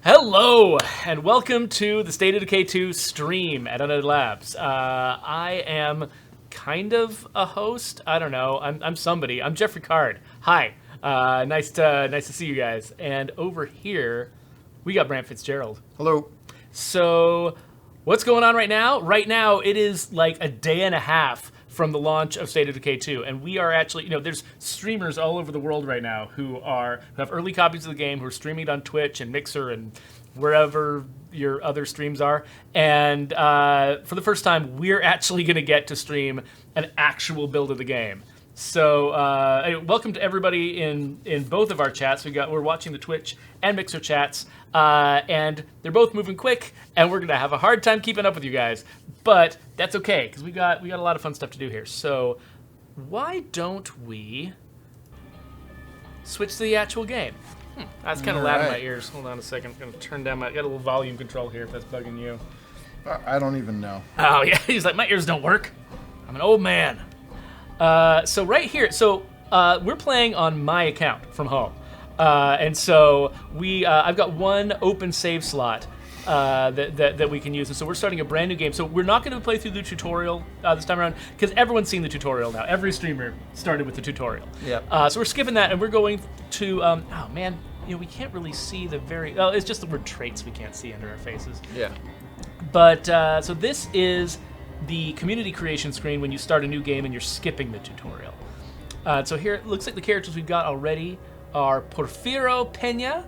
Hello, and welcome to the State of Decay 2 stream at Undead Labs. I am kind of a host. I don't know. I'm somebody. I'm Geoffrey Card. Hi. Nice to see you guys. And over here, we got Brant Fitzgerald. Hello. So, what's going on right now? Right now, it is like a day and a half from the launch of State of Decay 2, and we are actually, there's streamers all over the world right now who have early copies of the game, who are streaming it on Twitch and Mixer and wherever your other streams are, and for the first time, we're actually going to get to stream an actual build of the game. So, welcome to everybody in both of our chats. We're watching the Twitch and Mixer chats, and they're both moving quick, and we're gonna have a hard time keeping up with you guys. But that's okay, because we got a lot of fun stuff to do here. So, why don't we switch to the actual game? That's kind of loud in my ears. Hold on a second. I'm gonna turn down got a little volume control here if that's bugging you. I don't even know. Oh yeah, he's like, my ears don't work. I'm an old man. So right here, we're playing on my account from home, and so I've got one open save slot that we can use, and so we're starting a brand new game. So we're not going to play through the tutorial this time around because everyone's seen the tutorial now. Every streamer started with the tutorial. Yeah. So we're skipping that, and we're going to. Oh man, we can't really see the very. Oh, it's just the word traits we can't see under our faces. Yeah. But so this is the community creation screen when you start a new game and you're skipping the tutorial. So here it looks like the characters we've got already are Porfirio Pena,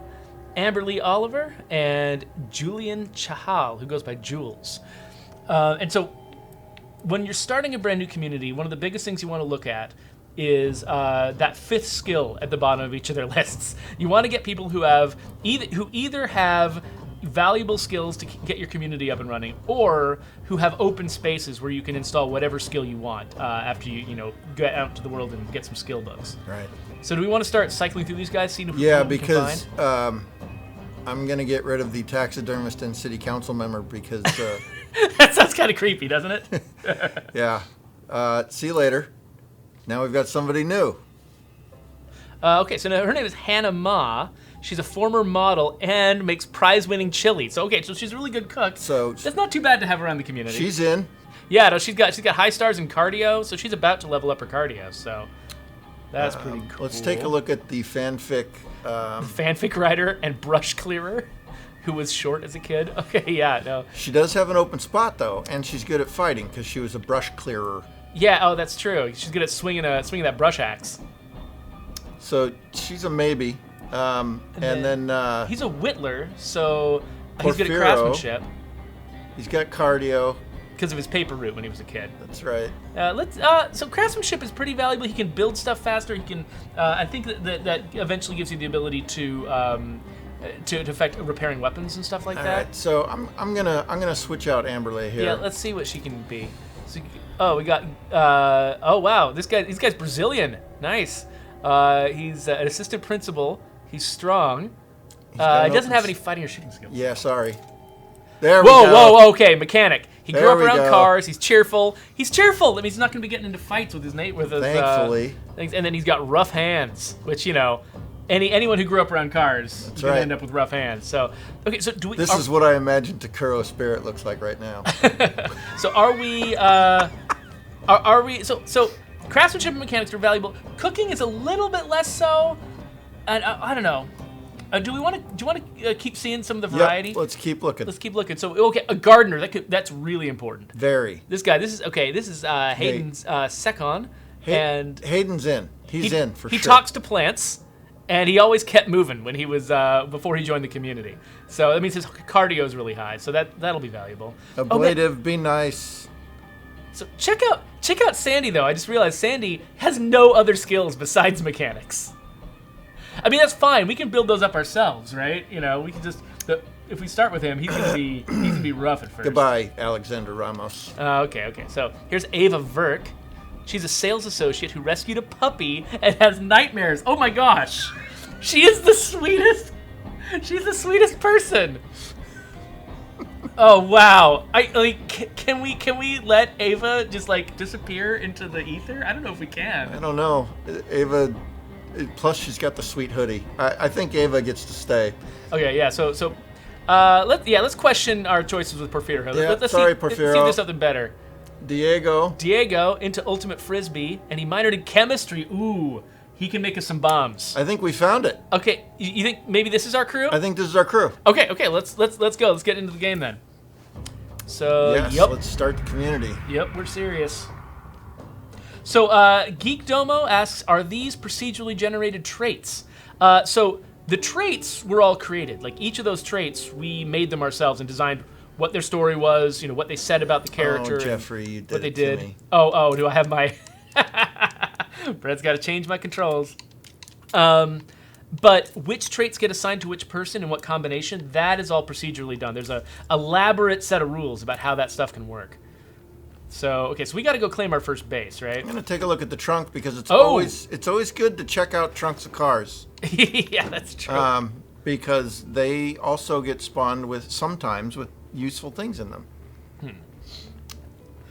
Amberly Oliver, and Julian Chahal, who goes by Jules. And so when you're starting a brand new community, one of the biggest things you want to look at is that fifth skill at the bottom of each of their lists. You want to get people who either have valuable skills to get your community up and running, or who have open spaces where you can install whatever skill you want after you get out to the world and get some skill books. Right. So do we want to start cycling through these guys, seeing who we because can find? I'm going to get rid of the taxidermist and city council member because... that sounds kind of creepy, doesn't it? Yeah. See you later. Now we've got somebody new. Okay, so now her name is Hannah Ma. She's a former model and makes prize-winning chili. So she's a really good cook. So that's not too bad to have around the community. She's in. Yeah, no, she's got high stars in cardio, so she's about to level up her cardio. So that's pretty cool. Let's take a look at the fanfic. Fanfic writer and brush clearer, who was short as a kid. Okay, yeah, no. She does have an open spot though, and she's good at fighting because she was a brush clearer. Yeah, oh, that's true. She's good at swinging that brush axe. So she's a maybe. And then he's a whittler, so he's good at craftsmanship. He's got cardio because of his paper route when he was a kid. That's right. So craftsmanship is pretty valuable. He can build stuff faster. He can. I think that eventually gives you the ability to affect repairing weapons and stuff like that. All right. So I'm gonna switch out Amberley here. Yeah. Let's see what she can be. So, we got. Oh wow, this guy's Brazilian. Nice. He's an assistant principal. He's strong. He doesn't have any fighting or shooting skills. Yeah, sorry. There we go. Whoa, okay, mechanic. He grew up around cars. He's cheerful. That means he's not going to be getting into fights with his Thankfully. Things. And then he's got rough hands, which anyone who grew up around cars is going to end up with rough hands. So okay, so do we? This is what I imagine Takuro's spirit looks like right now. So are we? Are we? So craftsmanship and mechanics are valuable. Cooking is a little bit less so. And I don't know. Do you want to keep seeing some of the variety? Yep, let's keep looking. So okay, a gardener. That's really important. Very. This guy. This is Hayden's second. And Hayden's in. He's in for sure. He talks to plants, and he always kept moving when he was before he joined the community. So that means his cardio is really high. So that'll be valuable. Ablative, be nice. So check out Sandy though. I just realized Sandy has no other skills besides mechanics. I mean, that's fine. We can build those up ourselves, right? We can just if we start with him, he's gonna be rough at first. Goodbye, Alexander Ramos. Okay. So here's Ava Verk. She's a sales associate who rescued a puppy and has nightmares. Oh my gosh, she is the sweetest. She's the sweetest person. Oh wow! Can we let Ava just disappear into the ether? I don't know if we can. I don't know. Ava Plus, she's got the sweet hoodie. I think Ava gets to stay. Okay, yeah. So Let's question our choices with Porfirio. Yeah, Let's sorry, see, Porfirio. Let's see if there's something better. Diego into Ultimate Frisbee, and he minored in chemistry. Ooh, he can make us some bombs. I think we found it. Okay, you think maybe this is our crew? I think this is our crew. Okay, let's go. Let's get into the game then. So, yes, yep. Let's start the community. Yep, we're serious. So, Geek Domo asks, are these procedurally generated traits? So, the traits were all created. Like, each of those traits, we made them ourselves and designed what their story was, you know, what they said about the character. Oh, Geoffrey, you did what they it did. to me. Oh, do I have my... Brett's got to change my controls. But which traits get assigned to which person and what combination, that is all procedurally done. There's a elaborate set of rules about how that stuff can work. So, okay, so we got to go claim our first base, right? I'm going to take a look at the trunk because it's always good to check out trunks of cars. Yeah, that's true. Because they also get spawned sometimes with useful things in them.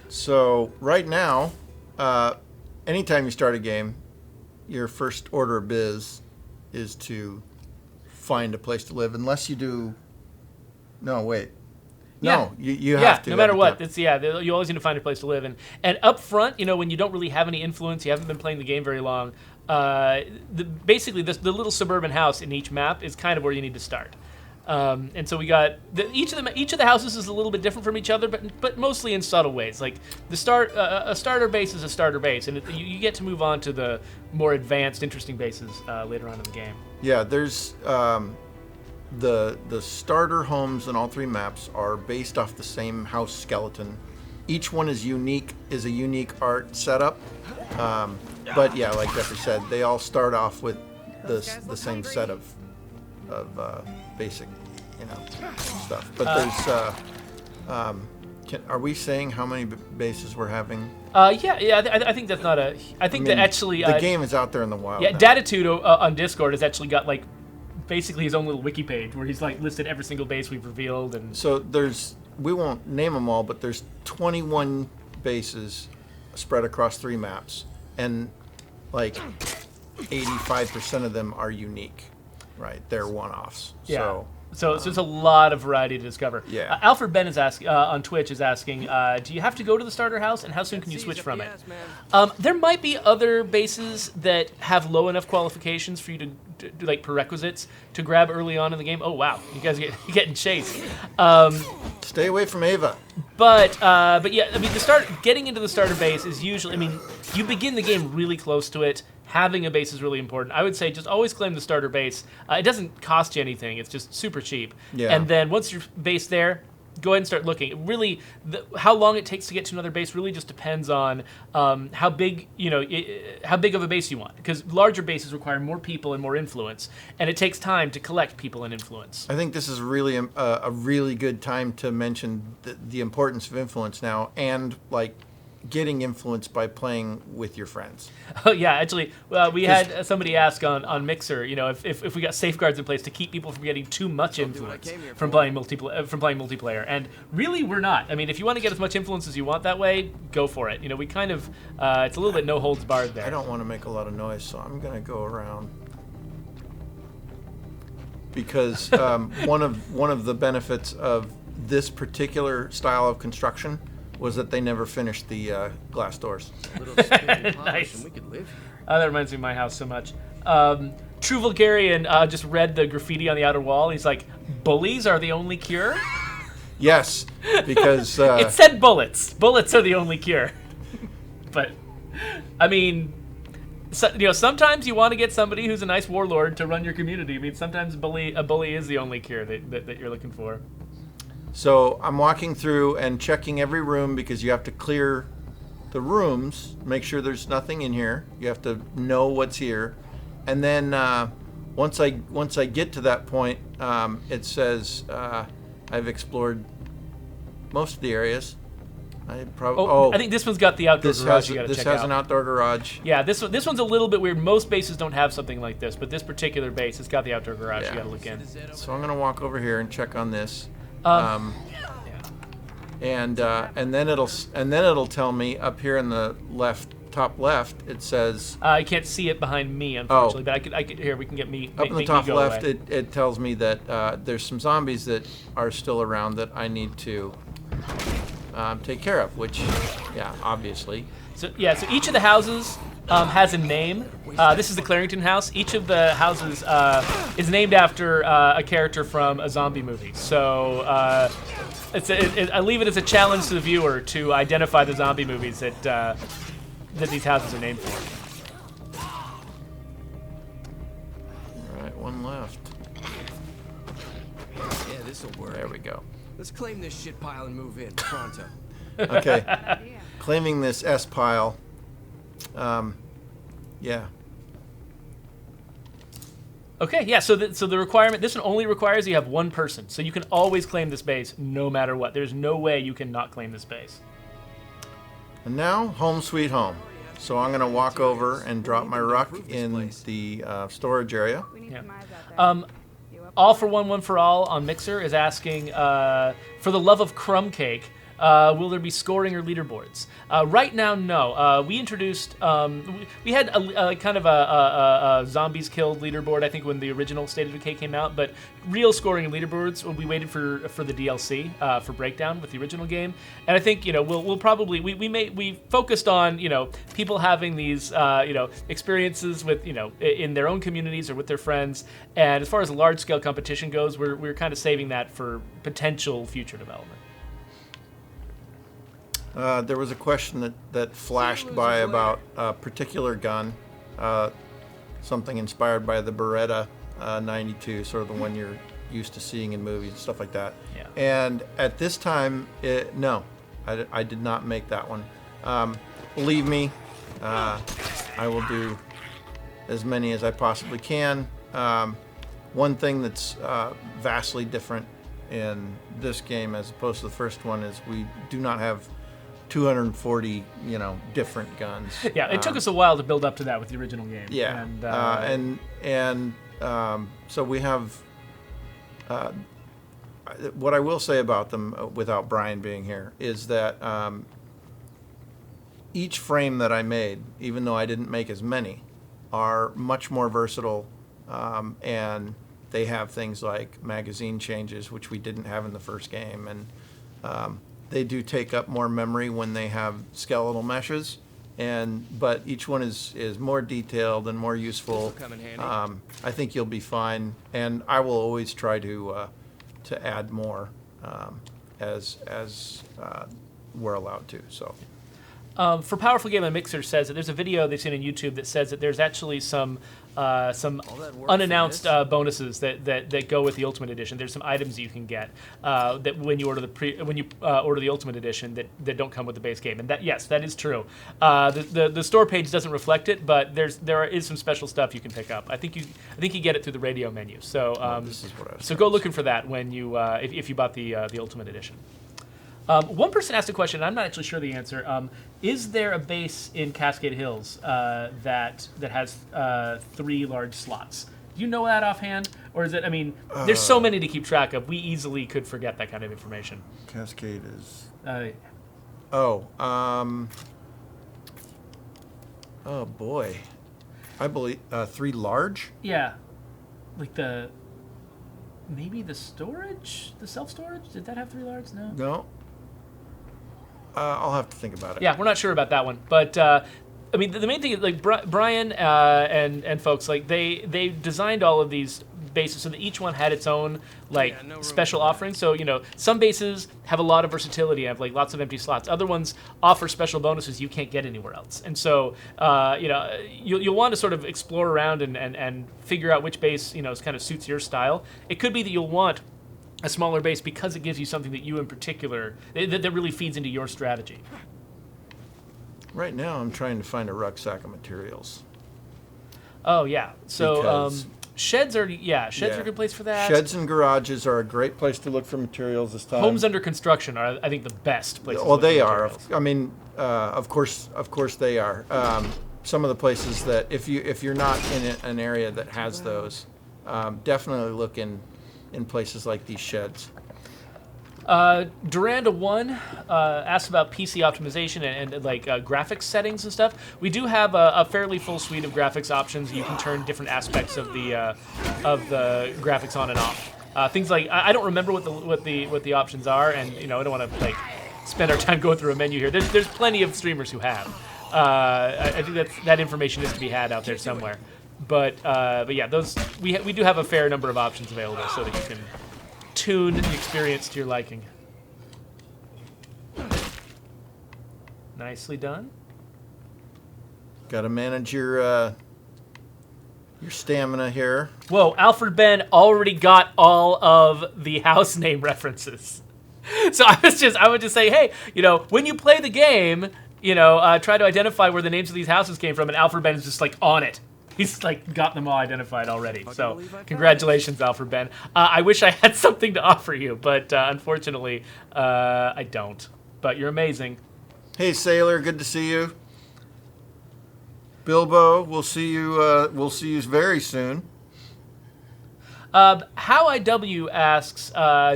So right now, anytime you start a game, your first order of biz is to find a place to live, unless you do. No, wait. No, you have to. No matter what, you always need to find a place to live. And up front, you know, when you don't really have any influence, you haven't been playing the game very long. Basically, the little suburban house in each map is kind of where you need to start. And so we got each of the houses is a little bit different from each other, but mostly in subtle ways. Like a starter base is a starter base, and you get to move on to the more advanced, interesting bases later on in the game. Yeah, there's the starter homes in all three maps are based off the same house skeleton. Each one is a unique art setup. But yeah, like Geoffrey said, they all start off with the same set of basic, stuff. But there's, are we saying how many bases we're having? I think that's not a. I think that actually the game is out there in the wild. Yeah, now. Datitude on Discord has actually got like basically his own little wiki page where he's like listed every single base we've revealed, and so we won't name them all, but there's 21 bases spread across 3 maps, and like 85% of them are unique. Right, they're one-offs. Yeah. So it's a lot of variety to discover. Yeah. Alfred Ben is asking on Twitch is asking, do you have to go to the starter house, and how soon can you switch from it? There might be other bases that have low enough qualifications for you to do like prerequisites to grab early on in the game. Oh wow, you guys are getting chased. Stay away from Ava. But yeah, I mean, getting into the starter base is usually, I mean, you begin the game really close to it. Having a base is really important. I would say just always claim the starter base. It doesn't cost you anything. It's just super cheap. Yeah. And then once you're based there, go ahead and start looking. Really, how long it takes to get to another base really just depends on how big of a base you want. Because larger bases require more people and more influence, and it takes time to collect people and influence. I think this is really a really good time to mention the importance of influence now, and like getting influence by playing with your friends. Oh yeah, actually, we had somebody ask on Mixer, if we got safeguards in place to keep people from getting too much influence from playing multiplayer, and really we're not. I mean, if you want to get as much influence as you want that way, go for it. We kind of it's a little bit no holds barred there. I don't want to make a lot of noise, so I'm gonna go around because one of the benefits of this particular style of construction was that they never finished the glass doors. Nice. And we could live here. That reminds me of my house so much. True Vulgarian just read the graffiti on the outer wall. He's like, bullies are the only cure? Yes, because... it said bullets. Bullets are the only cure. But, I mean, sometimes you want to get somebody who's a nice warlord to run your community. I mean, sometimes a bully is the only cure that you're looking for. So I'm walking through and checking every room because you have to clear the rooms, make sure there's nothing in here. You have to know what's here, and then once I get to that point, it says I've explored most of the areas. I think this one's got the outdoor garage. This has an outdoor garage. Yeah, this one's a little bit weird. Most bases don't have something like this, but this particular base has got the outdoor garage. Yeah. You got to look in. So I'm gonna walk over here and check on this. And then it'll tell me up here in the left top left, it says... I can't see it behind me, unfortunately, but I could. Here, we can get me. Up in the top left, it tells me that there's some zombies that are still around that I need to take care of, which, yeah, obviously. So each of the houses has a name. This is the Clarington House. Each of the houses is named after a character from a zombie movie. So I leave it as a challenge to the viewer to identify the zombie movies that these houses are named for. All right, one left. Yeah, this'll work. There we go. Let's claim this shit pile and move in pronto. Okay, claiming this S pile. Yeah. Okay, yeah. So the requirement. This one only requires you have one person, so you can always claim this base no matter what. There's no way you can not claim this base. And now, home sweet home. So I'm going to walk over and drop my ruck in the storage area. Yeah. All for one for all on Mixer is asking, for the love of crumb cake, will there be scoring or leaderboards? Right now, no. We introduced, we had a kind of a zombies killed leaderboard, I think, when the original State of Decay came out, but real scoring and leaderboards, we waited for the DLC, for Breakdown with the original game. And I think, we'll probably, we focused on, people having these, experiences with, in their own communities or with their friends. And as far as large scale competition goes, we're kind of saving that for potential future development. There was a question that flashed by about a particular gun, something inspired by the Beretta 92, sort of the one you're used to seeing in movies and stuff like that. Yeah. And at this time, no, I did not make that one. Believe me, I will do as many as I possibly can. One thing that's vastly different in this game as opposed to the first one is we do not have 240, different guns. Yeah, it took us a while to build up to that with the original game. Yeah, and so we have. What I will say about them, without Brian being here, is that each frame that I made, even though I didn't make as many, are much more versatile, and they have things like magazine changes, which we didn't have in the first game, and they do take up more memory when they have skeletal meshes, but each one is more detailed and more useful. I think you'll be fine, and I will always try to add more as we're allowed to. So. For Powerful Game on Mixer says that there's a video they've seen on YouTube that says that there's actually some unannounced bonuses that go with the Ultimate Edition. There's some items you can get that when you order order the Ultimate Edition that don't come with the base game. And that is true. The store page doesn't reflect it, but there is some special stuff you can pick up. I think you get it through the radio menu. So this is what I was so go looking for that when you if you bought the Ultimate Edition. One person asked a question, and I'm not actually sure the answer. Is there a base in Cascade Hills that has 3 large slots? Do you know that offhand? Or is it, there's so many to keep track of, we easily could forget that kind of information. Cascade is... Oh boy. I believe 3 large? Yeah. Like maybe the storage? The self-storage? Did that have 3 large? No? No. I'll have to think about it. Yeah, we're not sure about that one. But, the main thing is, like, Brian and folks, like, they designed all of these bases so that each one had its own, like, special offering. So, some bases have a lot of versatility, have, like, lots of empty slots. Other ones offer special bonuses you can't get anywhere else. And so, you'll want to sort of explore around and figure out which base, kind of suits your style. It could be that you'll want a smaller base because it gives you something that you in particular, that really feeds into your strategy. Right now, I'm trying to find a rucksack of materials. Oh, yeah. So, sheds are a good place for that. Sheds and garages are a great place to look for materials this time. Homes under construction are, I think, the best places. Well, to look they for are. materials. Of course they are. Some of the places that, if you're not in an area that has those, definitely look in places like these sheds. Duranda1 asked about PC optimization and like graphics settings and stuff. We do have a fairly full suite of graphics options. You can turn different aspects of the graphics on and off. Things like I don't remember what the options are, and I don't want to like spend our time going through a menu here. There's plenty of streamers who have. I think that information is to be had out there somewhere. But yeah, those we do have a fair number of options available so that you can tune the experience to your liking. Nicely done. Got to manage your stamina here. Whoa, Alfred Ben already got all of the house name references. So I would just say, hey, when you play the game, try to identify where the names of these houses came from, and Alfred Ben is just like on it. He's like got them all identified already. So congratulations, Alfred Ben. I wish I had something to offer you, but unfortunately, I don't. But you're amazing. Hey, Sailor, good to see you. Bilbo, we'll see you very soon. How IW asks,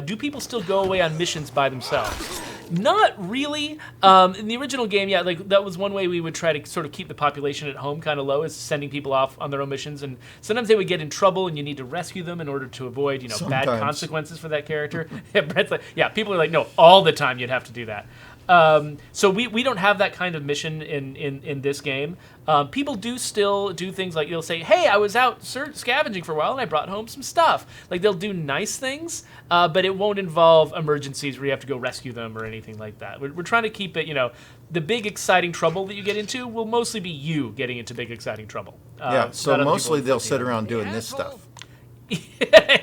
do people still go away on missions by themselves? Not really. In the original game, yeah, like that was one way we would try to sort of keep the population at home kind of low, is sending people off on their own missions, and sometimes they would get in trouble, and you need to rescue them in order to avoid, bad consequences for that character. Yeah, Brett's like, yeah, people are like, no, all the time you'd have to do that. So we don't have that kind of mission in this game. People do still do things like they'll say, hey, I was out scavenging for a while and I brought home some stuff. Like they'll do nice things, but it won't involve emergencies where you have to go rescue them or anything like that. We're trying to keep it, the big exciting trouble that you get into will mostly be you getting into big exciting trouble. Yeah, so mostly they'll sit around doing this stuff.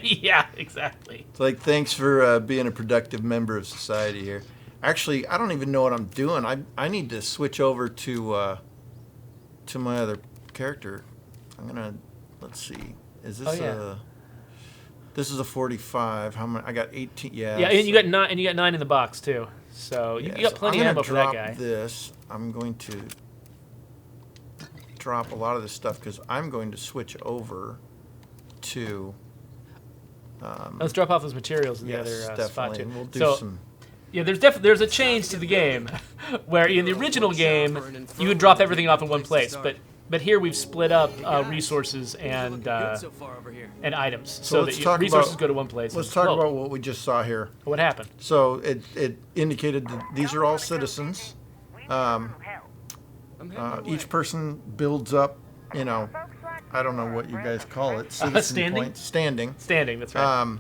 Yeah, exactly. It's like, thanks for being a productive member of society here. Actually, I don't even know what I'm doing. I need to switch over to my other character. Let's see. Is this this is a 45. How many? I got 18. Yeah. Yeah, and you got 9. And you got 9 in the box too. So you got plenty of ammo for that guy. I'm going to drop a lot of this stuff because I'm going to switch over to. Let's drop off those materials in the other spot too. And we'll do some. Yeah, there's a change to the game, where in the original game you would drop everything off in one place, but here we've split up resources and items so that resources go to one place. Let's talk about what we just saw here. What happened? So it indicated that these are all citizens. Each person builds up, I don't know what you guys call it. Standing. Standing. That's right.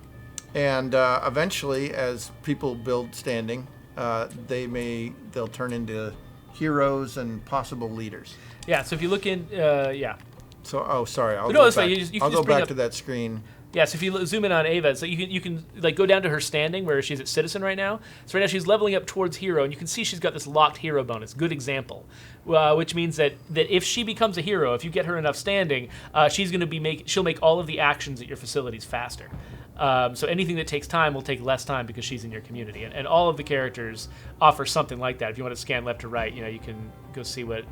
And eventually, as people build standing, they'll turn into heroes and possible leaders. Yeah. So if you look in, yeah. So sorry, I'll go back to that screen. Yeah, so if you zoom in on Ava, so you can like go down to her standing where she's at Citizen right now. So right now she's leveling up towards Hero, and you can see she's got this locked Hero bonus. Good example, which means that if she becomes a hero, if you get her enough standing, she's going to she'll make all of the actions at your facilities faster. So anything that takes time will take less time because she's in your community, and all of the characters offer something like that. If you want to scan left to right, you can go see what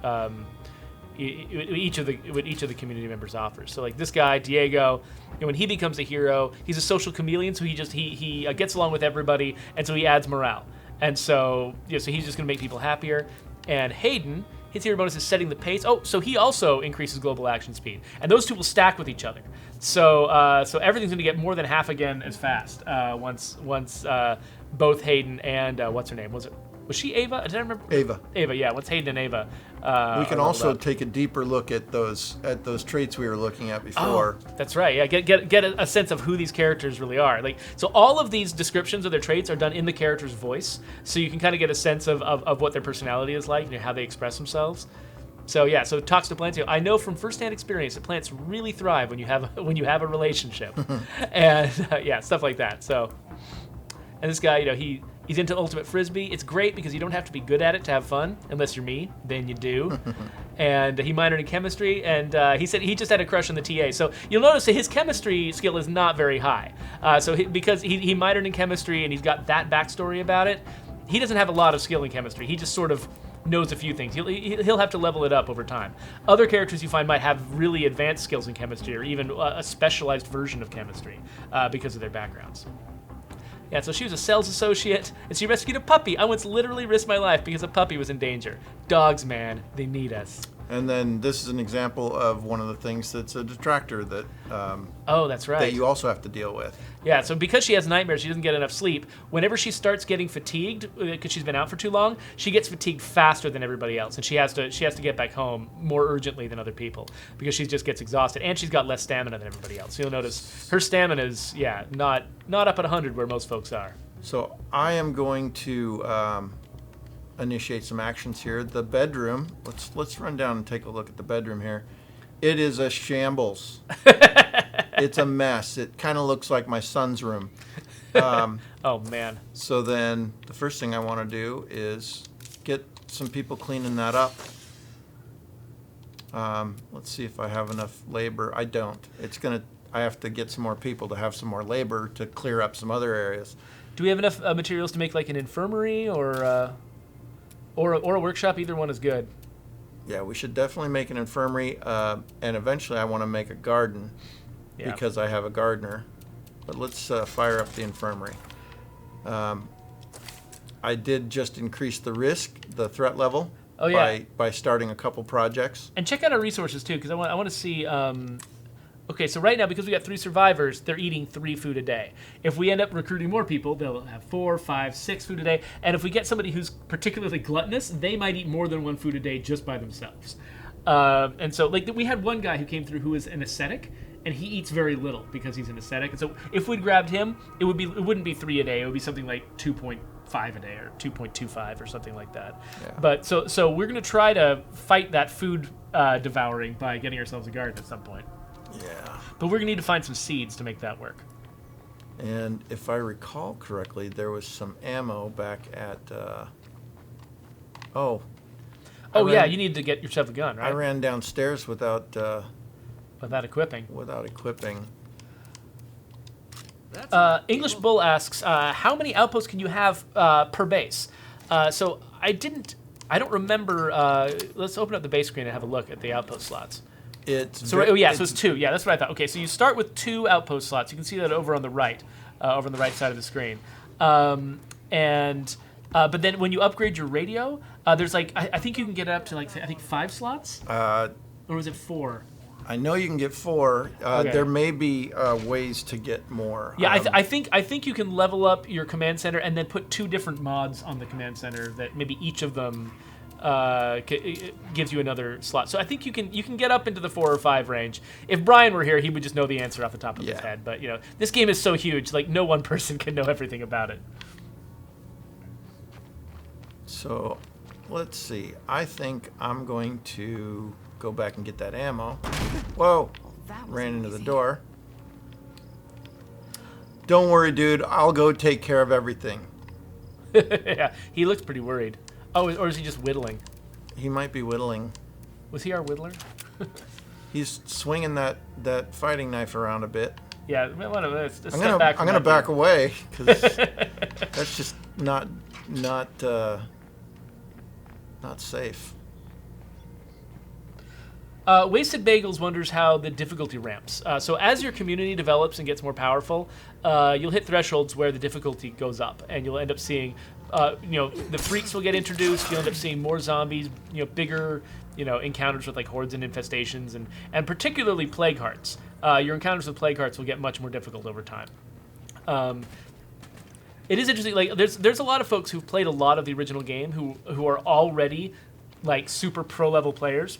each of the community members offers. So like this guy Diego, when he becomes a hero, he's a social chameleon, so he gets along with everybody, and so he adds morale, and so so he's just going to make people happier. And Hayden, his hero bonus is setting the pace. Oh, so he also increases global action speed, and those two will stack with each other. So everything's going to get more than half again as fast once both Hayden and what's her name, was she Ava? Did I remember? Ava, yeah. Once Hayden and Ava. We can also take a deeper look at those traits we were looking at before. Oh, that's right. Yeah, get a sense of who these characters really are. Like, so all of these descriptions of their traits are done in the character's voice, so you can kind of get a sense of what their personality is like and how they express themselves. So yeah, so talks to plants. I know from firsthand experience that plants really thrive when you have a relationship, and yeah, stuff like that. So, and this guy, he's into ultimate frisbee. It's great because you don't have to be good at it to have fun, unless you're me. Then you do. And he minored in chemistry, and he said he just had a crush on the TA. So you'll notice that his chemistry skill is not very high. Because he minored in chemistry and he's got that backstory about it, he doesn't have a lot of skill in chemistry. He just sort of knows a few things. He'll have to level it up over time. Other characters you find might have really advanced skills in chemistry, or even a specialized version of chemistry because of their backgrounds. Yeah, so she was a sales associate, and she rescued a puppy. I once literally risked my life because a puppy was in danger. Dogs, man, they need us. And then this is an example of one of the things that's a detractor that Oh, that's right. that you also have to deal with. Yeah, so because she has nightmares, she doesn't get enough sleep. Whenever she starts getting fatigued, because she's been out for too long, she gets fatigued faster than everybody else, and she has to get back home more urgently than other people because she just gets exhausted, and she's got less stamina than everybody else. You'll notice her stamina is not up at 100 where most folks are. So I am going to initiate some actions here. The bedroom. Let's run down and take a look at the bedroom here. It is a shambles. It's a mess. It kind of looks like my son's room. Oh man. So then the first thing I want to do is get some people cleaning that up. Let's see if I have enough labor. I don't. I have to get some more people to have some more labor to clear up some other areas. Do we have enough materials to make like an infirmary or a workshop? Either one is good. Yeah, we should definitely make an infirmary, and eventually I want to make a garden because I have a gardener. But let's fire up the infirmary. I did just increase the risk, the threat level, by starting a couple projects. And check out our resources too, because I want to see. Okay, so right now, because we got 3 survivors, they're eating 3 food a day. If we end up recruiting more people, they'll have 4, 5, 6 food a day. And if we get somebody who's particularly gluttonous, they might eat more than 1 food a day just by themselves. And so, like, we had one guy who came through who is an ascetic, and he eats very little because he's an ascetic. And so, if we'd grabbed him, it wouldn't be 3 a day. It would be something like 2.5 a day or 2.25 or something like that. Yeah. But so we're going to try to fight that food devouring by getting ourselves a garden at some point. Yeah. But we're going to need to find some seeds to make that work. And if I recall correctly, there was some ammo back at... You need to get yourself a gun, right? I ran downstairs without equipping. Without equipping. English Bull asks, how many outposts can you have per base? So I don't remember. Let's open up the base screen and have a look at the outpost slots. So it's 2. Yeah, that's what I thought. Okay, so you start with 2 outpost slots. You can see that over on the right side of the screen. But then when you upgrade your radio, there's like I think you can get up to like 5 slots. Or was it 4? I know you can get 4. Okay. There may be ways to get more. Yeah, I think you can level up your command center and then put 2 different mods on the command center that maybe each of them gives you another slot. So I think you can get up into the 4 or 5 range. If Brian were here, he would just know the answer off the top of his head. But this game is so huge, like no one person can know everything about it. So let's see. I think I'm going to go back and get that ammo. Whoa! Ran into the door. Don't worry, dude. I'll go take care of everything. Yeah, he looks pretty worried. Oh, or is he just whittling? He might be whittling. Was he our whittler? He's swinging that fighting knife around a bit. Yeah, I'm gonna back away because that's just not safe. Wasted Bagels wonders how the difficulty ramps. So as your community develops and gets more powerful, you'll hit thresholds where the difficulty goes up, and you'll end up seeing, the freaks will get introduced. You'll end up seeing more zombies, bigger, encounters with like hordes and infestations, and particularly plague hearts. Your encounters with plague hearts will get much more difficult over time. It is interesting. Like there's a lot of folks who've played a lot of the original game who are already like super pro level players,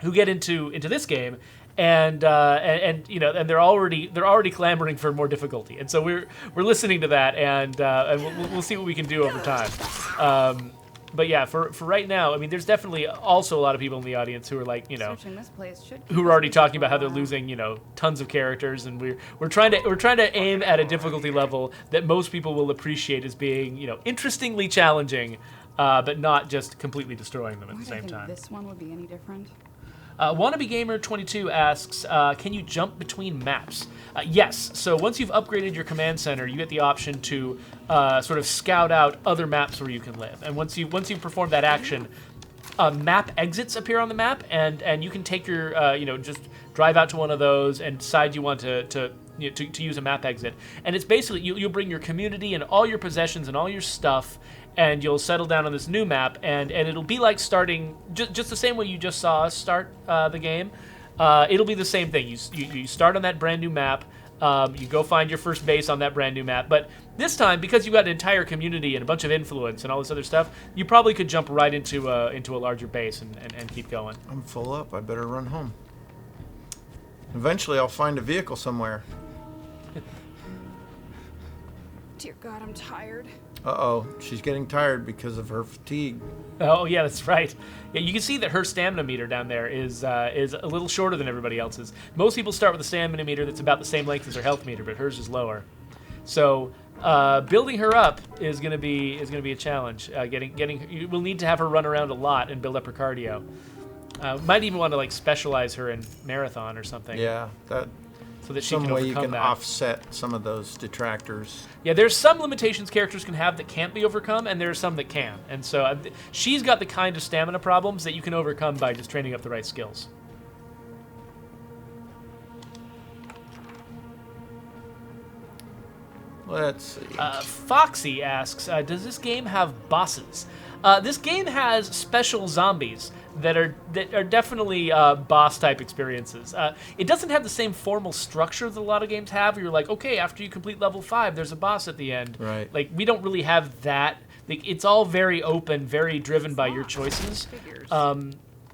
who get into this game, and they're already clamoring for more difficulty, and so we're listening to that, and we'll see what we can do over time. But yeah, for right now, I mean, there's definitely also a lot of people in the audience who are like, who are already talking about how they're losing, tons of characters, and we're trying to aim at a difficulty level that most people will appreciate as being, interestingly challenging, but not just completely destroying them at the same time. This one would be any different? Wannabe Gamer 22 asks, can you jump between maps? Yes. So once you've upgraded your command center, you get the option to sort of scout out other maps where you can live. And once you perform that action, map exits appear on the map, and you can take your just drive out to one of those and decide you want to to use a map exit. And it's basically you'll bring your community and all your possessions and all your stuff, and you'll settle down on this new map, and it'll be like starting just the same way you just saw us start the game. It'll be the same thing. You start on that brand new map. You go find your first base on that brand new map, but this time, because you've got an entire community and a bunch of influence and all this other stuff, you probably could jump right into a larger base and keep going. I'm full up. I better run home. Eventually, I'll find a vehicle somewhere. Dear God, I'm tired. Uh-oh, she's getting tired because of her fatigue. Oh yeah, that's right. Yeah, you can see that her stamina meter down there is a little shorter than everybody else's. Most people start with a stamina meter that's about the same length as their health meter, but hers is lower. So building her up is gonna be a challenge. You will need to have her run around a lot and build up her cardio. Might even want to like specialize her in marathon or something. Yeah, so that she some can way overcome you can that. offset some of those detractors. Yeah, there's some limitations characters can have that can't be overcome, and there are some that can. And so she's got the kind of stamina problems that you can overcome by just training up the right skills. Let's see. Foxy asks, does this game have bosses? This game has special zombies that are definitely boss type experiences. It doesn't have the same formal structure that a lot of games have, where you're like, okay, after you complete level 5, there's a boss at the end. Right. Like, we don't really have that. Like, it's all very open, very driven by your choices.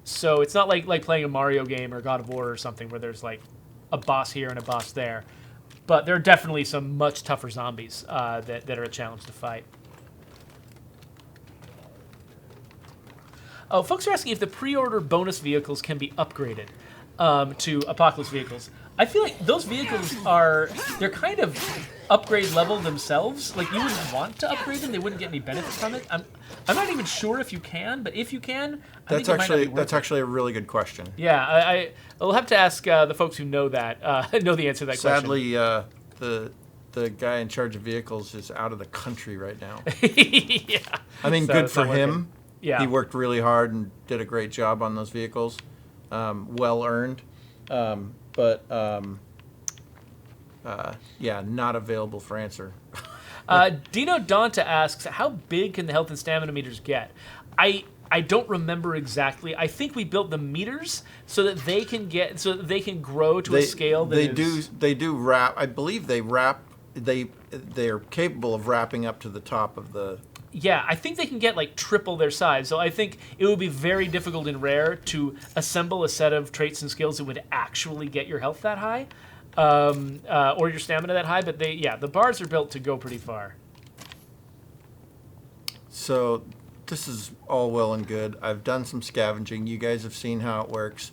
So it's not like playing a Mario game or God of War or something where there's like a boss here and a boss there. But there are definitely some much tougher zombies that are a challenge to fight. Oh, folks are asking if the pre-order bonus vehicles can be upgraded to Apocalypse vehicles. I feel like those vehicles they're kind of upgrade level themselves. Like, you wouldn't want to upgrade them; they wouldn't get any benefit from it. I'm not even sure if you can, but if you can, I think it might not be worth that's it. actually a really good question. Yeah, I'll have to ask the folks who know that know the answer to that Sadly, the guy in charge of vehicles is out of the country right now. question. Yeah. I mean, So good it's for not him. working. Yeah. He worked really hard and did a great job on those vehicles. Well earned. Yeah, not available for answer. Dino Donta asks, how big can the health and stamina meters get? I don't remember exactly. I think we built the meters so that they can grow to a scale that they do wrap. I believe they wrap. They're capable of wrapping up to the top of the. Yeah, I think they can get like triple their size. So I think it would be very difficult in Rare to assemble a set of traits and skills that would actually get your health that high, or your stamina that high. But the bars are built to go pretty far. So this is all well and good. I've done some scavenging. You guys have seen how it works.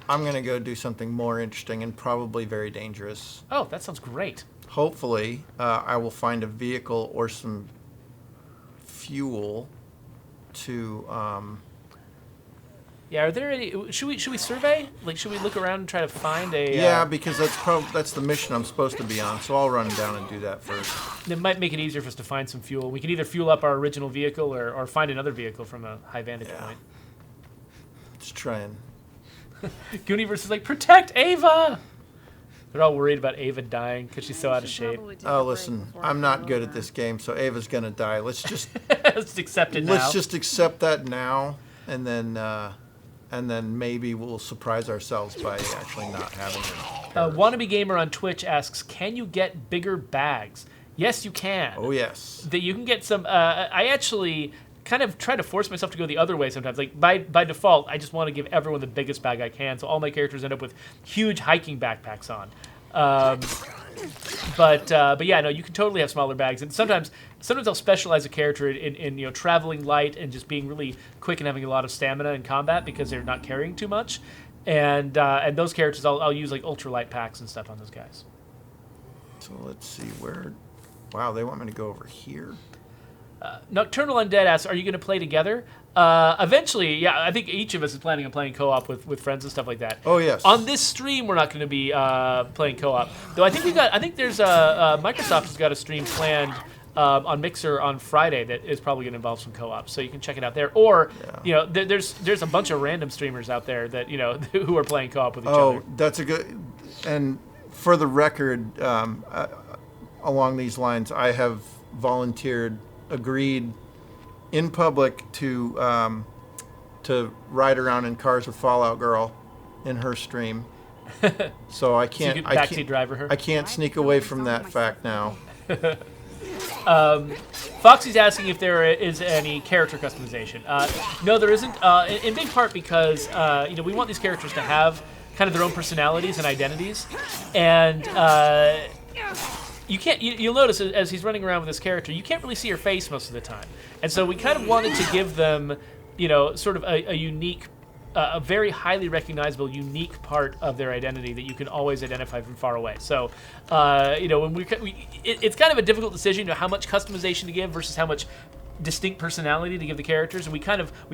I'm going to go do something more interesting and probably very dangerous. Oh, that sounds great. Hopefully, I will find a vehicle or some fuel to. Yeah, are there any? Should we survey? Like, should we look around and try to find a? Yeah, because that's the mission I'm supposed to be on. So I'll run down and do that first. It might make it easier for us to find some fuel. We can either fuel up our original vehicle or find another vehicle from a high vantage point. Let's try and. Gooniverse is like, protect Ava! They're all worried about Ava dying because she's so out of shape. Oh, listen, I'm not good at this game, so Ava's gonna die. Let's just Let's accept it now. let's just accept that now, and then maybe we'll surprise ourselves by actually not having it. Wannabe Gamer on Twitch asks, can you get bigger bags? Yes, you can. Oh yes. That you can get some. I actually kind of try to force myself to go the other way sometimes. Like by default, I just want to give everyone the biggest bag I can, so all my characters end up with huge hiking backpacks on. But yeah, no, you can totally have smaller bags, and sometimes I'll specialize a character in traveling light and just being really quick and having a lot of stamina in combat because they're not carrying too much, and those characters I'll use like ultralight packs and stuff on those guys. So let's see where. Wow, they want me to go over here. Nocturnal Undead asks, are you going to play together? Eventually, yeah, I think each of us is planning on playing co-op with friends and stuff like that. Oh, yes. On this stream, we're not going to be playing co-op. Though I think there's Microsoft has got a stream planned on Mixer on Friday that is probably going to involve some co-op, so you can check it out there. Or, there's a bunch of random streamers out there that, who are playing co-op with each other. Oh, that's a good. And for the record, along these lines, I have agreed in public to ride around in cars with Fallout Girl in her stream. So I can't. So you could backseat driver her. I can't sneak away from that fact now. Foxy's asking if there is any character customization. No, there isn't. In big part because we want these characters to have kind of their own personalities and identities, and you can't. You'll notice as he's running around with this character, you can't really see her face most of the time, and so we kind of wanted to give them, sort of a unique. A very highly recognizable, unique part of their identity that you can always identify from far away. So, when it's kind of a difficult decision, how much customization to give versus how much distinct personality to give the characters. And we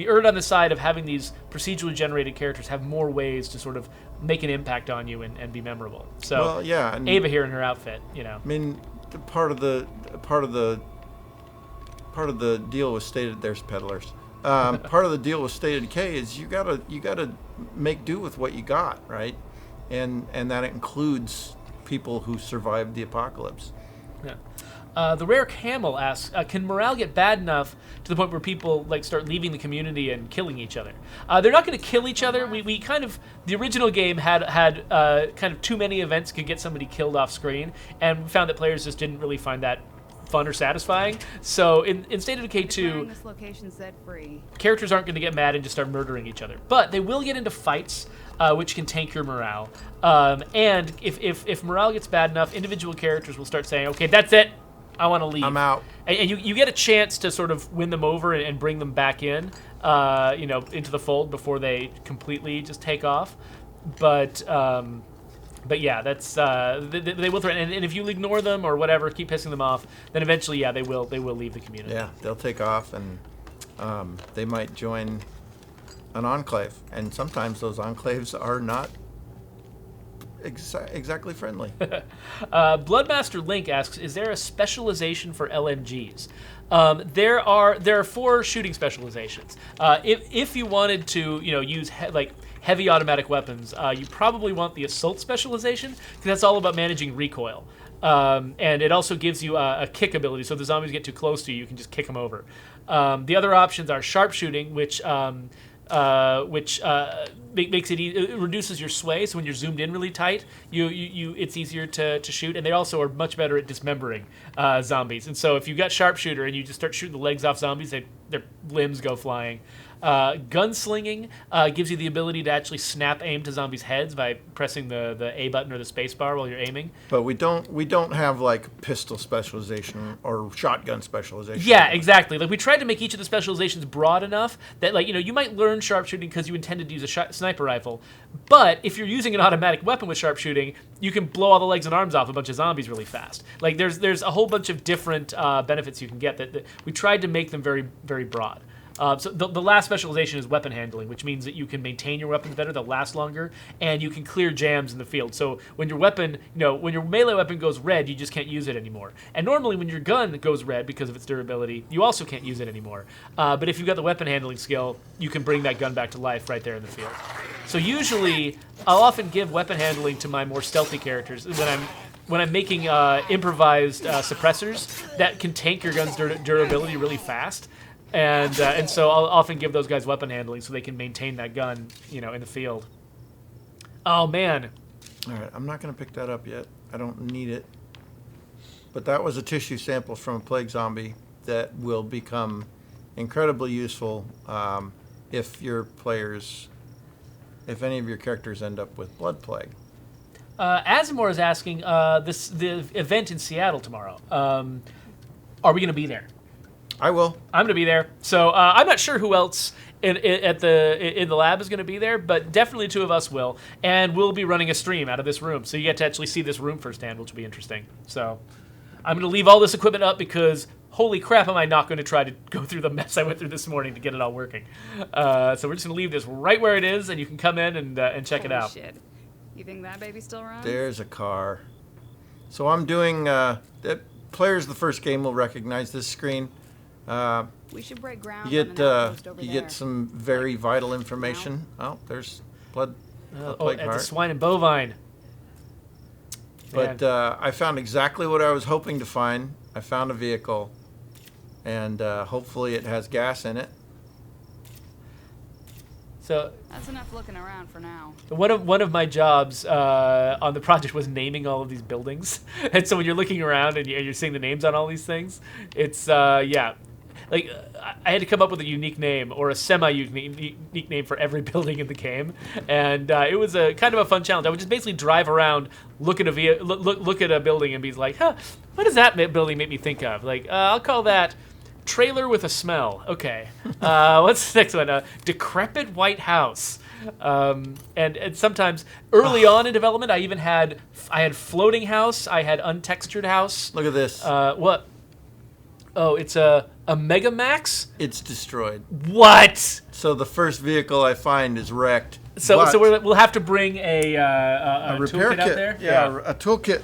erred on the side of having these procedurally generated characters have more ways to sort of make an impact on you and be memorable. So, well, yeah, and Ava here in her outfit, I mean, part of the deal with there's peddlers. Part of the deal with State of Decay is you gotta make do with what you got, right? And that includes people who survived the apocalypse. Yeah. The Rare Camel asks, can morale get bad enough to the point where people start leaving the community and killing each other? They're not going to kill each other. We kind of, the original game had kind of too many events could get somebody killed off screen, and we found that players just didn't really find that fun or satisfying. So in State of Decay 2, This location set free. characters aren't going to get mad and just start murdering each other, but they will get into fights, which can tank your morale. And if morale gets bad enough, individual characters will start saying, "Okay, that's it. I want to leave. I'm out." And you get a chance to sort of win them over and bring them back in, into the fold before they completely just take off. But yeah, that's they will threaten, and if you ignore them or whatever, keep pissing them off, then eventually, yeah, they will leave the community. Yeah, they'll take off, and they might join an enclave, and sometimes those enclaves are not exactly friendly. Bloodmaster Link asks, "Is there a specialization for LMGs?" There are 4 shooting specializations. If you wanted to, use heavy automatic weapons, you probably want the assault specialization, because that's all about managing recoil. And it also gives you a kick ability, so if the zombies get too close to you, you can just kick them over. The other options are sharpshooting, which makes it reduces your sway. So when you're zoomed in really tight, it's easier to shoot. And they also are much better at dismembering zombies. And so if you've got sharpshooter and you just start shooting the legs off zombies, their limbs go flying. Gunslinging gives you the ability to actually snap aim to zombies' heads by pressing the A button or the space bar while you're aiming. But we don't have pistol specialization or shotgun specialization. Yeah, exactly. We tried to make each of the specializations broad enough that you might learn sharpshooting because you intended to use a sniper rifle. But if you're using an automatic weapon with sharpshooting, you can blow all the legs and arms off a bunch of zombies really fast. There's a whole bunch of different benefits you can get that we tried to make them very, very broad. So the last specialization is weapon handling, which means that you can maintain your weapons better, they'll last longer, and you can clear jams in the field. So when your weapon, when your melee weapon goes red, you just can't use it anymore. And normally when your gun goes red because of its durability, you also can't use it anymore. But if you've got the weapon handling skill, you can bring that gun back to life right there in the field. So usually, I'll often give weapon handling to my more stealthy characters when I'm making improvised suppressors that can tank your gun's durability really fast. And so I'll often give those guys weapon handling so they can maintain that gun, in the field. Oh, man. All right, I'm not going to pick that up yet. I don't need it. But that was a tissue sample from a plague zombie that will become incredibly useful if any of your characters end up with blood plague. Azimor is asking, the event in Seattle tomorrow, are we going to be there? I will. I'm going to be there. So I'm not sure who else in the lab is going to be there, but definitely 2 of us will. And we'll be running a stream out of this room. So you get to actually see this room firsthand, which will be interesting. So I'm going to leave all this equipment up because, holy crap, am I not going to try to go through the mess I went through this morning to get it all working. So we're just going to leave this right where it is, and you can come in and check it out. Shit. You think that baby still runs? There's a car. So I'm doing... players of the first game will recognize this screen. We should break ground. You on an outpost over there. get some very vital information. Oh, there's blood. Plague At the heart. swine and bovine. But I found exactly what I was hoping to find. I found a vehicle, and hopefully it has gas in it. So That's enough looking around for now. one of my jobs on the project was naming all of these buildings, and so when you're looking around and you're seeing the names on all these things, it's like I had to come up with a unique name or a semi-unique name for every building in the game, and it was a kind of a fun challenge. I would just basically drive around, look at a building, and be like, "Huh, what does that building make me think of?" Like, I'll call that trailer with a smell. Okay, what's the next one? Decrepit White House. And sometimes early on in development, I had floating house, I had untextured house. Look at this. What? Oh, it's a Mega Max? It's destroyed. What? So the first vehicle I find is wrecked. So but we'll have to bring a repair toolkit kit out there? Yeah, a toolkit.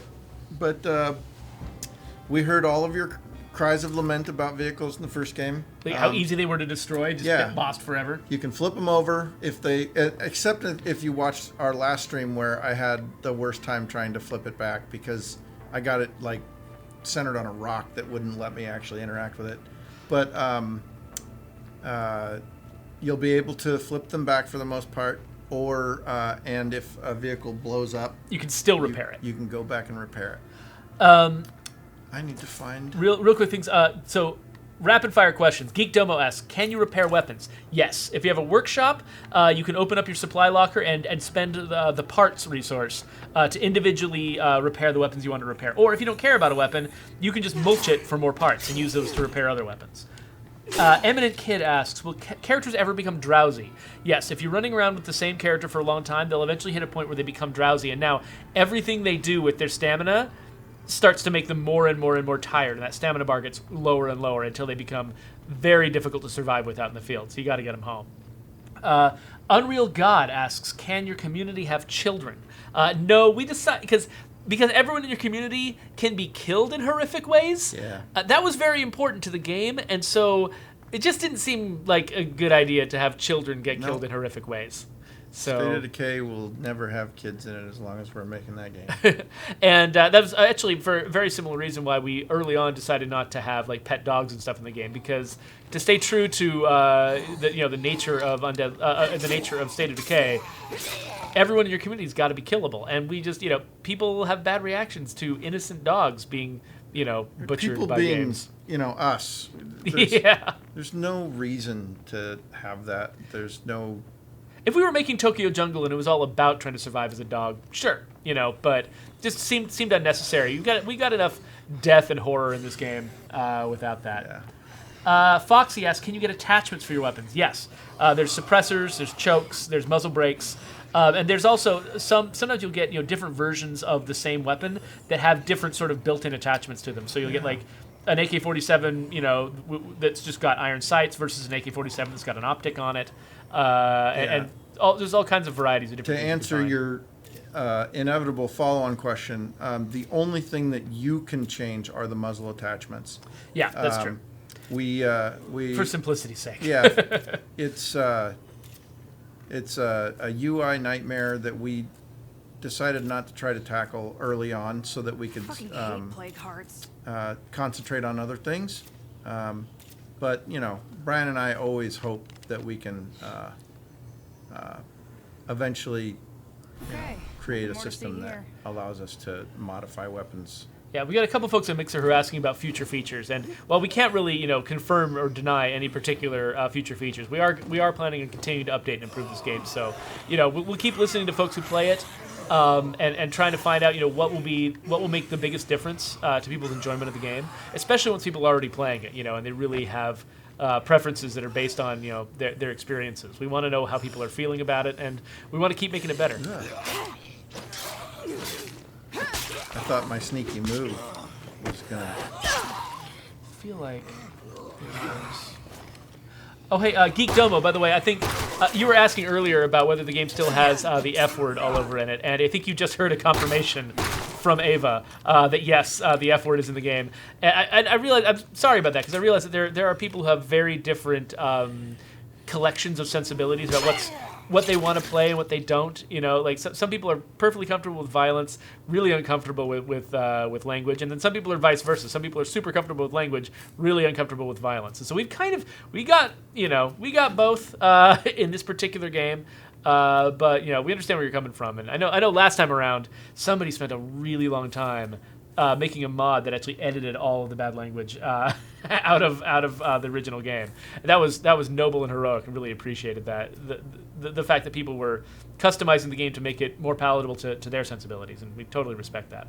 But we heard all of your cries of lament about vehicles in the first game. Like how easy they were to destroy, just get bossed forever. You can flip them over if they, except if you watched our last stream where I had the worst time trying to flip it back because I got it like centered on a rock that wouldn't let me actually interact with it. But you'll be able to flip them back for the most part, or and if a vehicle blows up, You can still repair it. you can go back and repair it. I need to find Real quick things. So, rapid fire questions. Geek Domo asks, can you repair weapons? Yes. If you have a workshop, you can open up your supply locker and spend the parts resource to individually repair the weapons you want to repair. Or if you don't care about a weapon, you can just mulch it for more parts and use those to repair other weapons. Eminent Kid asks, will characters ever become drowsy? Yes, if you're running around with the same character for a long time, they'll eventually hit a point where they become drowsy. And now, everything they do with their stamina starts to make them more and more and more tired, and that stamina bar gets lower and lower until they become very difficult to survive with out in the field. So you got to get them home. Unreal God asks, can your community have children? No, we decide because everyone in your community can be killed in horrific ways. Yeah. That was very important to the game, and so it just didn't seem like a good idea to have children get killed in horrific ways. So, State of Decay will never have kids in it as long as we're making that game. and that was actually for a very similar reason why we early on decided not to have like pet dogs and stuff in the game, because to stay true to the nature of the nature of State of Decay, everyone in your community's got to be killable, and we just people have bad reactions to innocent dogs being butchered People by being, games. Us. There's no reason to have that. There's no. If we were making Tokyo Jungle and it was all about trying to survive as a dog, sure, but just seemed unnecessary. We got enough death and horror in this game without that. Yeah. Foxy asks, can you get attachments for your weapons? Yes. There's suppressors, there's chokes, there's muzzle brakes, and there's also sometimes you'll get different versions of the same weapon that have different sort of built-in attachments to them. So you'll get like an AK-47, that's just got iron sights versus an AK-47 that's got an optic on it. And there's all kinds of varieties of different To things answer your inevitable follow-on question, the only thing that you can change are the muzzle attachments. Yeah, that's true. We For simplicity's sake. Yeah, it's a UI nightmare that we decided not to try to tackle early on, so that we could Fucking hate plague hearts. concentrate on other things. But Brian and I always hope that we can eventually create a More to system see that here. allows us to modify weapons. Yeah, we got a couple folks on Mixer who are asking about future features, and while we can't really, confirm or deny any particular future features, we are planning on continuing to update and improve this game. So, we'll keep listening to folks who play it, and trying to find out, what will make the biggest difference to people's enjoyment of the game, especially once people are already playing it, and they really have preferences that are based on their experiences. We want to know how people are feeling about it, and we want to keep making it better. I thought my sneaky move was gonna. I feel like. Oh, hey, Geek Domo, by the way, I think you were asking earlier about whether the game still has the F word all over in it, and I think you just heard a confirmation from Ava that yes, the F word is in the game. And I realize, I'm sorry about that, because I realize that there are people who have very different collections of sensibilities about what they want to play and what they don't. You know, like some people are perfectly comfortable with violence, really uncomfortable with language, and then some people are vice versa. Some people are super comfortable with language, really uncomfortable with violence. And so we got both in this particular game. But we understand where you're coming from, and I know. Last time around, somebody spent a really long time making a mod that actually edited all of the bad language out of the original game. And that was noble and heroic, and really appreciated that. The fact that people were customizing the game to make it more palatable to their sensibilities, and we totally respect that.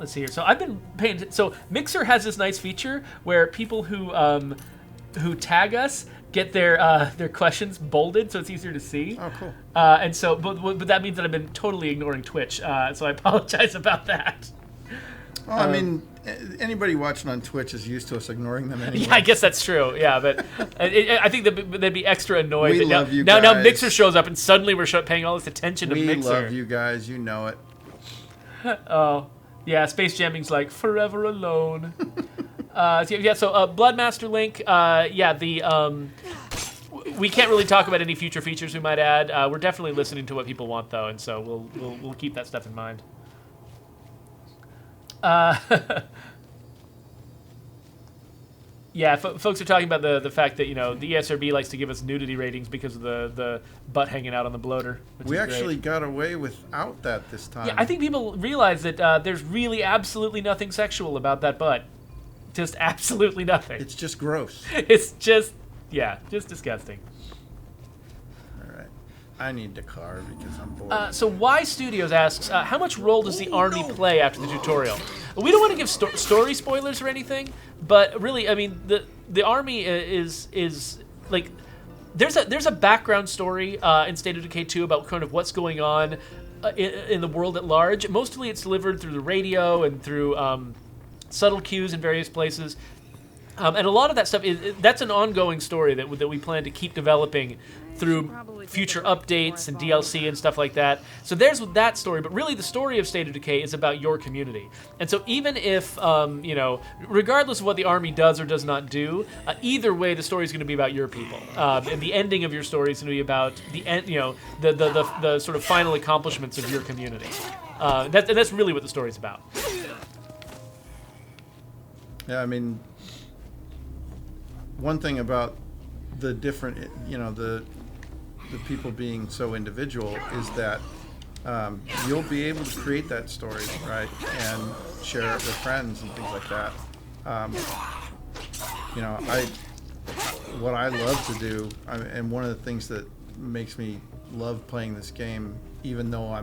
Let's see here. So I've been paying. So Mixer has this nice feature where people who tag us get their questions bolded, so it's easier to see. Oh, cool. And so, but that means that I've been totally ignoring Twitch. So I apologize about that. Well, I mean, anybody watching on Twitch is used to us ignoring them anyway. Yeah, I guess that's true. Yeah, but I think they'd be extra annoyed. We that love you now guys. Mixer shows up, and suddenly we're paying all this attention to We Mixer. love you guys. You know it. Oh, yeah. Space Jamming's like forever alone. So Bloodmaster Link. We can't really talk about any future features we might add. We're definitely listening to what people want, though, and so we'll keep that stuff in mind. Yeah, folks are talking about the fact that the ESRB likes to give us nudity ratings because of the butt hanging out on the bloater. We actually got away without that this time. Yeah, I think people realize that there's really absolutely nothing sexual about that butt. Just absolutely nothing. It's just gross. It's just disgusting. All right. I need the car because I'm bored. So Y Studios asks, how much role does the army play after the tutorial? We don't want to give story spoilers or anything, but really, I mean, the army is like there's a background story in State of Decay 2 about kind of what's going on in the world at large. Mostly, it's delivered through the radio and through subtle cues in various places. And a lot of that stuff that's an ongoing story that we plan to keep developing through future updates and DLC and stuff like that. So there's that story, but really the story of State of Decay is about your community. And so even if regardless of what the army does or does not do, either way the story is going to be about your people. And the ending of your story is going to be about the end, the sort of final accomplishments of your community. That's really what the story's about. Yeah, I mean, one thing about the different, the people being so individual is that you'll be able to create that story, right, and share it with friends and things like that. What I love to do, and one of the things that makes me love playing this game, even though I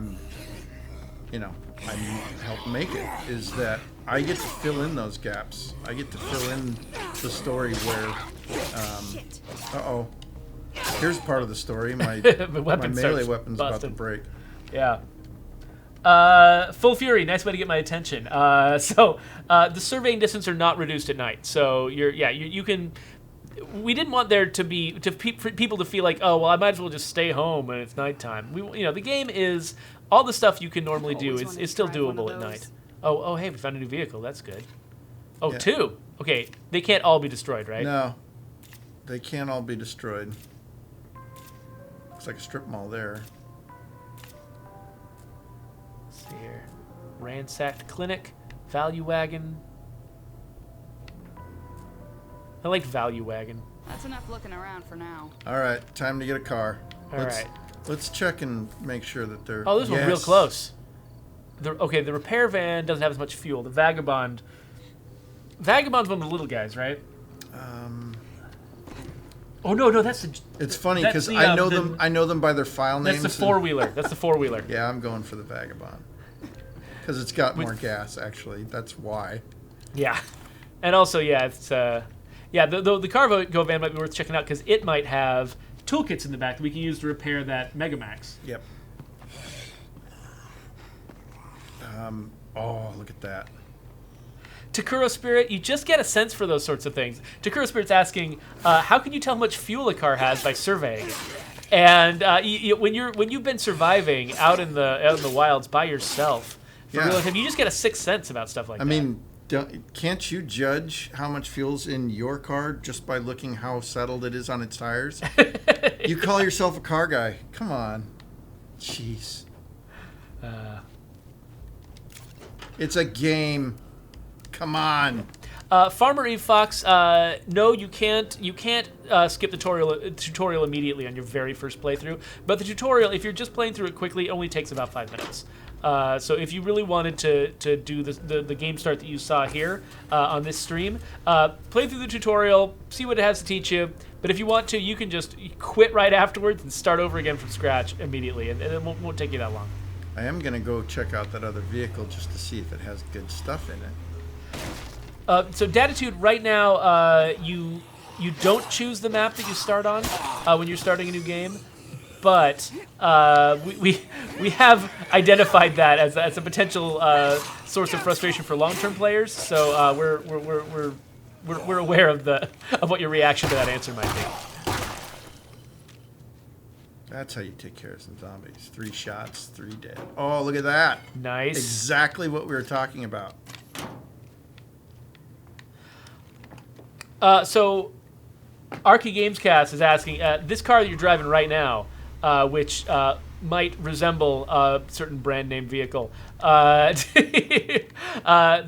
help make it, is that I get to fill in those gaps. I get to fill in the story where, here's part of the story. My melee weapon's about to break. Yeah. Full Fury, nice way to get my attention. The surveying distance are not reduced at night. So you can. We didn't want there to be for people to feel like, oh well, I might as well just stay home when it's nighttime. The game is all the stuff you can normally do is still doable at night. Oh, hey, we found a new vehicle. That's good. Oh, yeah. 2. Okay, they can't all be destroyed, right? No, they can't all be destroyed. Looks like a strip mall there. Let's see here. Ransacked clinic, value wagon. I like value wagon. That's enough looking around for now. All right, time to get a car. All right. Let's check and make sure that they're... Oh, this one's real close. The repair van doesn't have as much fuel. The Vagabond's one of the little guys, right? Oh no, that's the... It's funny because I know them by their file names. That's the four-wheeler. That's the four-wheeler. Yeah, I'm going for the Vagabond. Because it's got more gas, actually. That's why. Yeah. And also, it's... the Cargo van might be worth checking out because it might have toolkits in the back that we can use to repair that Megamax. Yep. Oh, look at that. Takuro Spirit, you just get a sense for those sorts of things. Takuro Spirit's asking, how can you tell how much fuel a car has by surveying it? And when you've been surviving out in the wilds by yourself for real time, you just get a sixth sense about stuff like that. I mean, Can't you judge how much fuel's in your car just by looking how settled it is on its tires? You call yourself a car guy. Come on. Jeez. It's a game. Come on. Farmer Eve Fox, no, you can't skip the tutorial immediately on your very first playthrough. But the tutorial, if you're just playing through it quickly, only takes about 5 minutes. So if you really wanted to do the game start that you saw here on this stream, play through the tutorial, see what it has to teach you. But if you want to, you can just quit right afterwards and start over again from scratch immediately, and it won't take you that long. I am going to go check out that other vehicle just to see if it has good stuff in it. So Datitude, right now, you don't choose the map that you start on when you're starting a new game, but we have identified that as a potential source of frustration for long-term players. So we're aware of what your reaction to that answer might be. That's how you take care of some zombies. 3 shots, 3 dead. Oh, look at that. Nice. Exactly what we were talking about. So, Arky Gamescast is asking, this car that you're driving right now, which might resemble a certain brand name vehicle, they're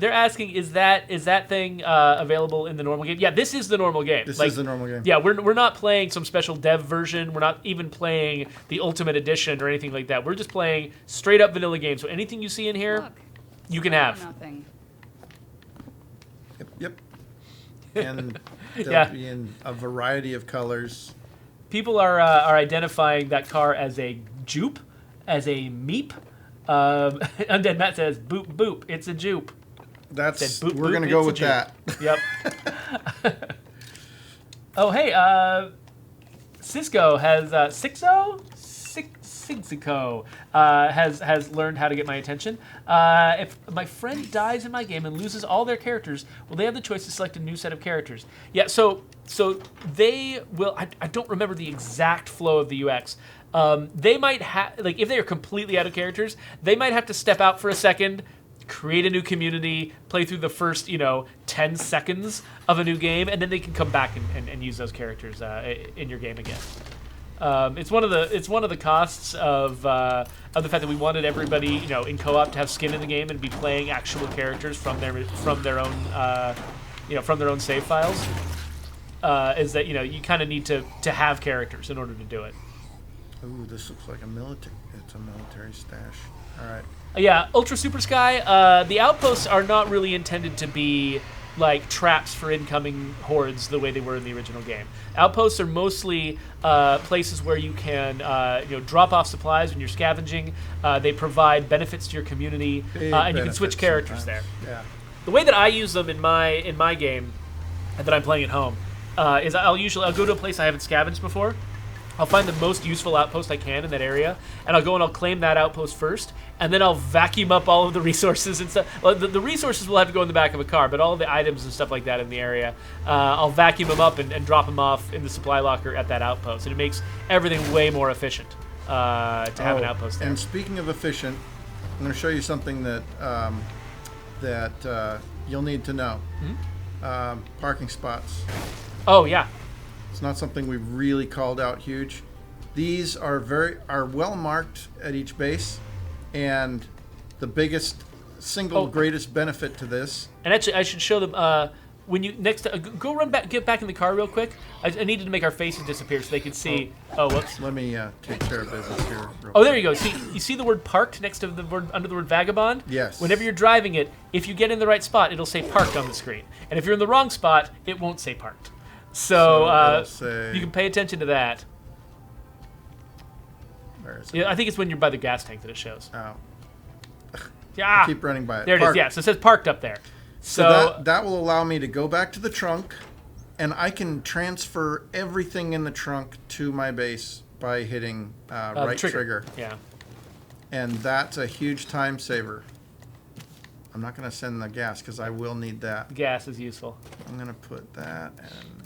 asking, is that thing available in the normal game? Yeah, this is the normal game. This is the normal game. Yeah, we're not playing some special dev version. We're not even playing the Ultimate Edition or anything like that. We're just playing straight up vanilla game. So anything you see in here, Look, you can all or have. nothing. Yep. And they'll Yeah. be in a variety of colors. People are identifying that car as a jupe, as a meep. Undead Matt says, boop, boop, it's a jupe. That's Said boop, we're boop, going to go it's with a that. Yep. Oh, hey, Cisco has, Sigzico has learned how to get my attention. If my friend dies in my game and loses all their characters, will they have the choice to select a new set of characters? Yeah, so they will. I don't remember the exact flow of the UX. They might have, like, if they are completely out of characters, they might have to step out for a second, create a new community, play through the first 10 seconds of a new game, and then they can come back and use those characters in your game again. It's one of the costs of the fact that we wanted everybody in co-op to have skin in the game and be playing actual characters from their own save files. Is that you kind of need to have characters in order to do it. Ooh, this looks like a military. It's a military stash. All right. Yeah, Ultra Super Sky. The outposts are not really intended to be like traps for incoming hordes the way they were in the original game. Outposts are mostly places where you can drop off supplies when you're scavenging. They provide benefits to your community, and you can switch characters sometimes. there. Yeah. The way that I use them in my game that I'm playing at home is I'll go to a place I haven't scavenged before. I'll find the most useful outpost I can in that area, and I'll claim that outpost first, and then I'll vacuum up all of the resources and stuff. Well, the resources will have to go in the back of a car, but all of the items and stuff like that in the area, I'll vacuum them up and drop them off in the supply locker at that outpost, and it makes everything way more efficient to have an outpost there. And speaking of efficient, I'm going to show you something that you'll need to know. Mm-hmm. Parking spots. Oh, yeah. It's not something we've really called out huge. These are well marked at each base, and the biggest single greatest benefit to this. And actually, I should show them when you get back in the car real quick. I needed to make our faces disappear so they could see. Oh, whoops. Let me take care of business here. Oh, there you go. See, you see the word parked next to the word under the word vagabond? Yes. Whenever you're driving it, if you get in the right spot, it'll say parked on the screen. And if you're in the wrong spot, it won't say parked. So you can pay attention to that. Where is it? Yeah, I think it's when you're by the gas tank that it shows. Oh. Yeah. I keep running by it. There it is. Parked. Yeah, so it says parked up there. So that will allow me to go back to the trunk, and I can transfer everything in the trunk to my base by hitting right trigger. Yeah. And that's a huge time saver. I'm not going to send the gas because I will need that. Gas is useful. I'm going to put that and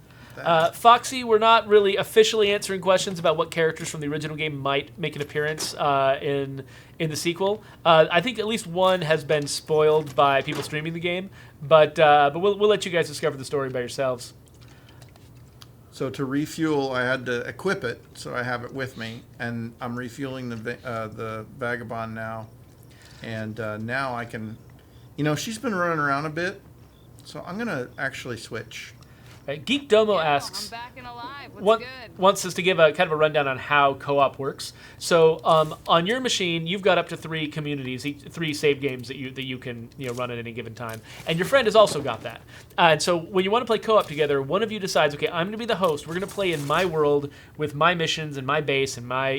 that. Foxy, we're not really officially answering questions about what characters from the original game might make an appearance in the sequel. I think at least one has been spoiled by people streaming the game, but we'll let you guys discover the story by yourselves. So to refuel, I had to equip it, so I have it with me, and I'm refueling the Vagabond now, and now I can, she's been running around a bit, so I'm gonna actually switch. Geek Domo Yo, asks, I'm back and alive. What's good? wants us to give a kind of a rundown on how co-op works. So on your machine, you've got up to 3 communities, 3 save games that you can run at any given time, and your friend has also got that. And so when you want to play co-op together, one of you decides, okay, I'm going to be the host. We're going to play in my world with my missions and my base and my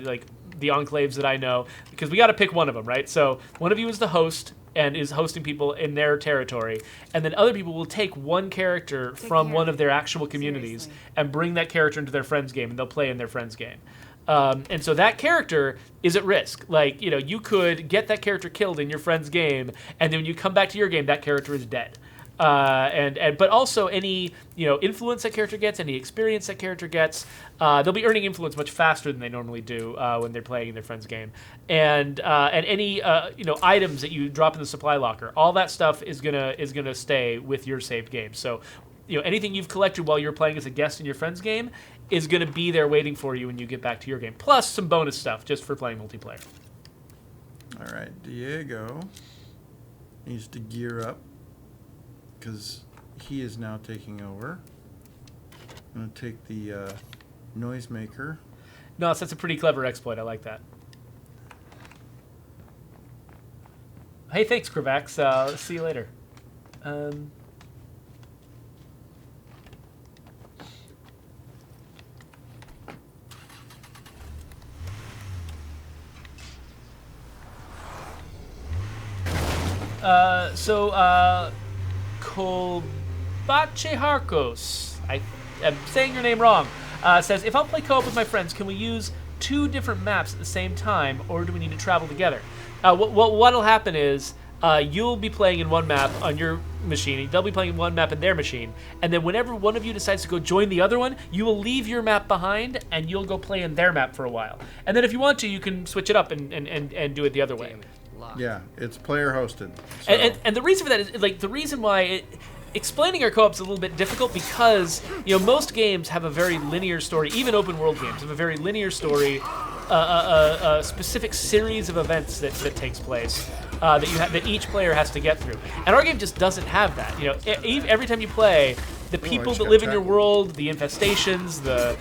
like the enclaves that I know, because we got to pick one of them, right? So one of you is the host and is hosting people in their territory, and then other people will take one character from one of their actual communities and bring that character into their friend's game, and they'll play in their friend's game. And so that character is at risk. Like, you could get that character killed in your friend's game, and then when you come back to your game, that character is dead. But also any influence that character gets, any experience that character gets, they'll be earning influence much faster than they normally do when they're playing in their friend's game. And any items that you drop in the supply locker, all that stuff is gonna stay with your saved game. So anything you've collected while you're playing as a guest in your friend's game is gonna be there waiting for you when you get back to your game. Plus some bonus stuff just for playing multiplayer. All right, Diego needs to gear up, because he is now taking over. I'm going to take the noisemaker. No, that's a pretty clever exploit. I like that. Hey, thanks, Kravax. See you later. Kolbache Harkos, I am saying your name wrong, says, if I'll play co-op with my friends, can we use 2 different maps at the same time, or do we need to travel together? What'll happen is you'll be playing in one map on your machine, they'll be playing in one map in their machine, and then whenever one of you decides to go join the other one, you will leave your map behind, and you'll go play in their map for a while. And then if you want to, you can switch it up and do it the other way. Damn it. Locked. Yeah, it's player hosted. So. And the reason for that is, like, the reason why explaining our co-op is a little bit difficult, because most games have a very linear story. Even open world games have a very linear story, a specific series of events that takes place that each player has to get through. And our game just doesn't have that. Every time you play, the people that live in your world, the infestations, the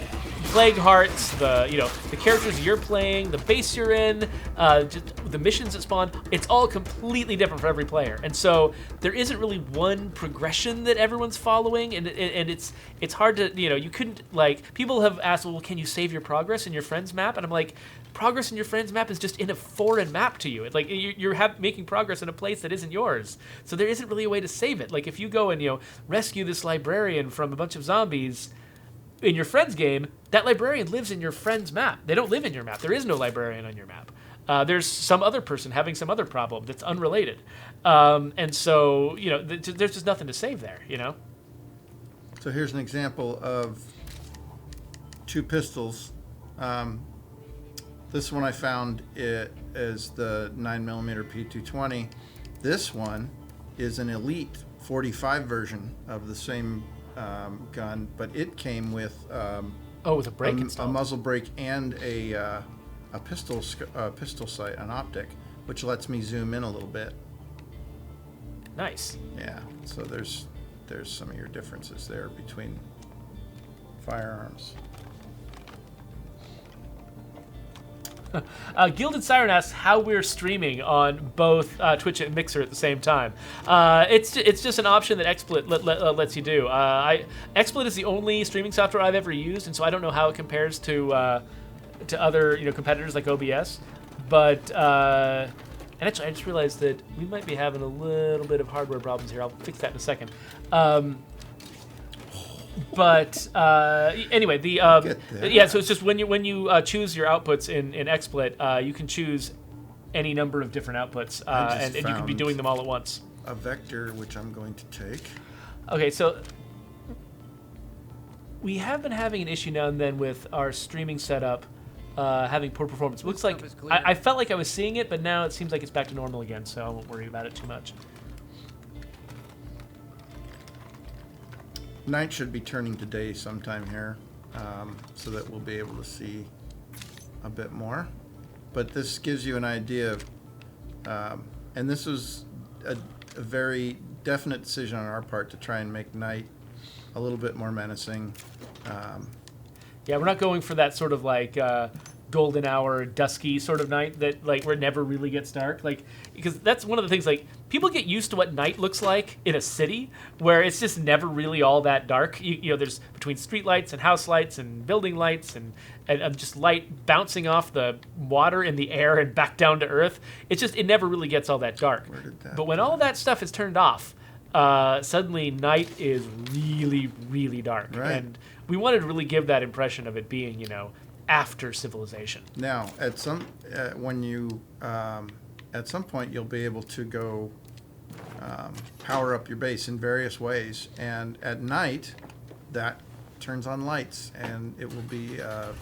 plague hearts, the characters you're playing, the base you're in, just the missions that spawn, it's all completely different for every player. And so there isn't really one progression that everyone's following, and it's hard to, you couldn't, like, people have asked, well, can you save your progress in your friend's map? And I'm like, progress in your friend's map is just in a foreign map to you. It's like you're making progress in a place that isn't yours. So there isn't really a way to save it. Like, if you go and rescue this librarian from a bunch of zombies in your friend's game, that librarian lives in your friend's map. They don't live in your map. There is no librarian on your map. There's some other person having some other problem that's unrelated. And so, there's just nothing to save there, So here's an example of 2 pistols. This one I found is the 9mm P220. This one is an Elite 45 version of the same gun, but it came with with a brake a installed. muzzle brake and a pistol sight, an optic, which lets me zoom in a little bit. Nice. Yeah, so there's some of your differences there between firearms. Gilded Siren asks how we're streaming on both Twitch and Mixer at the same time. It's just an option that XSplit lets you do. XSplit is the only streaming software I've ever used, and so I don't know how it compares to other competitors like OBS. But and actually, I just realized that we might be having a little bit of hardware problems here. I'll fix that in a second. But anyway, so it's just when you choose your outputs in XSplit, you can choose any number of different outputs, and you can be doing them all at once. A vector, which I'm going to take. Okay, so we have been having an issue now and then with our streaming setup having poor performance. Looks like Stuff is clear. I felt like I was seeing it, but now it seems like it's back to normal again, so I won't worry about it too much. Night should be turning to day sometime here, so that we'll be able to see a bit more. But this gives you an idea of, and this was a very definite decision on our part to try and make night a little bit more menacing. Yeah, we're not going for that sort of like golden hour, dusky sort of night that like where it never really gets dark. Like, because that's one of the things, like, people get used to what night looks like in a city where it's just never really all that dark. You know, there's between street lights and house lights and building lights and just light bouncing off the water in the air and back down to earth. It's just, it never really gets all that dark. But when all that stuff is turned off, suddenly night is really, really dark. Right. And we wanted to really give that impression of it being, you know, after civilization. Now, at some point, you'll be able to go power up your base in various ways, and at night, that turns on lights, and it will be a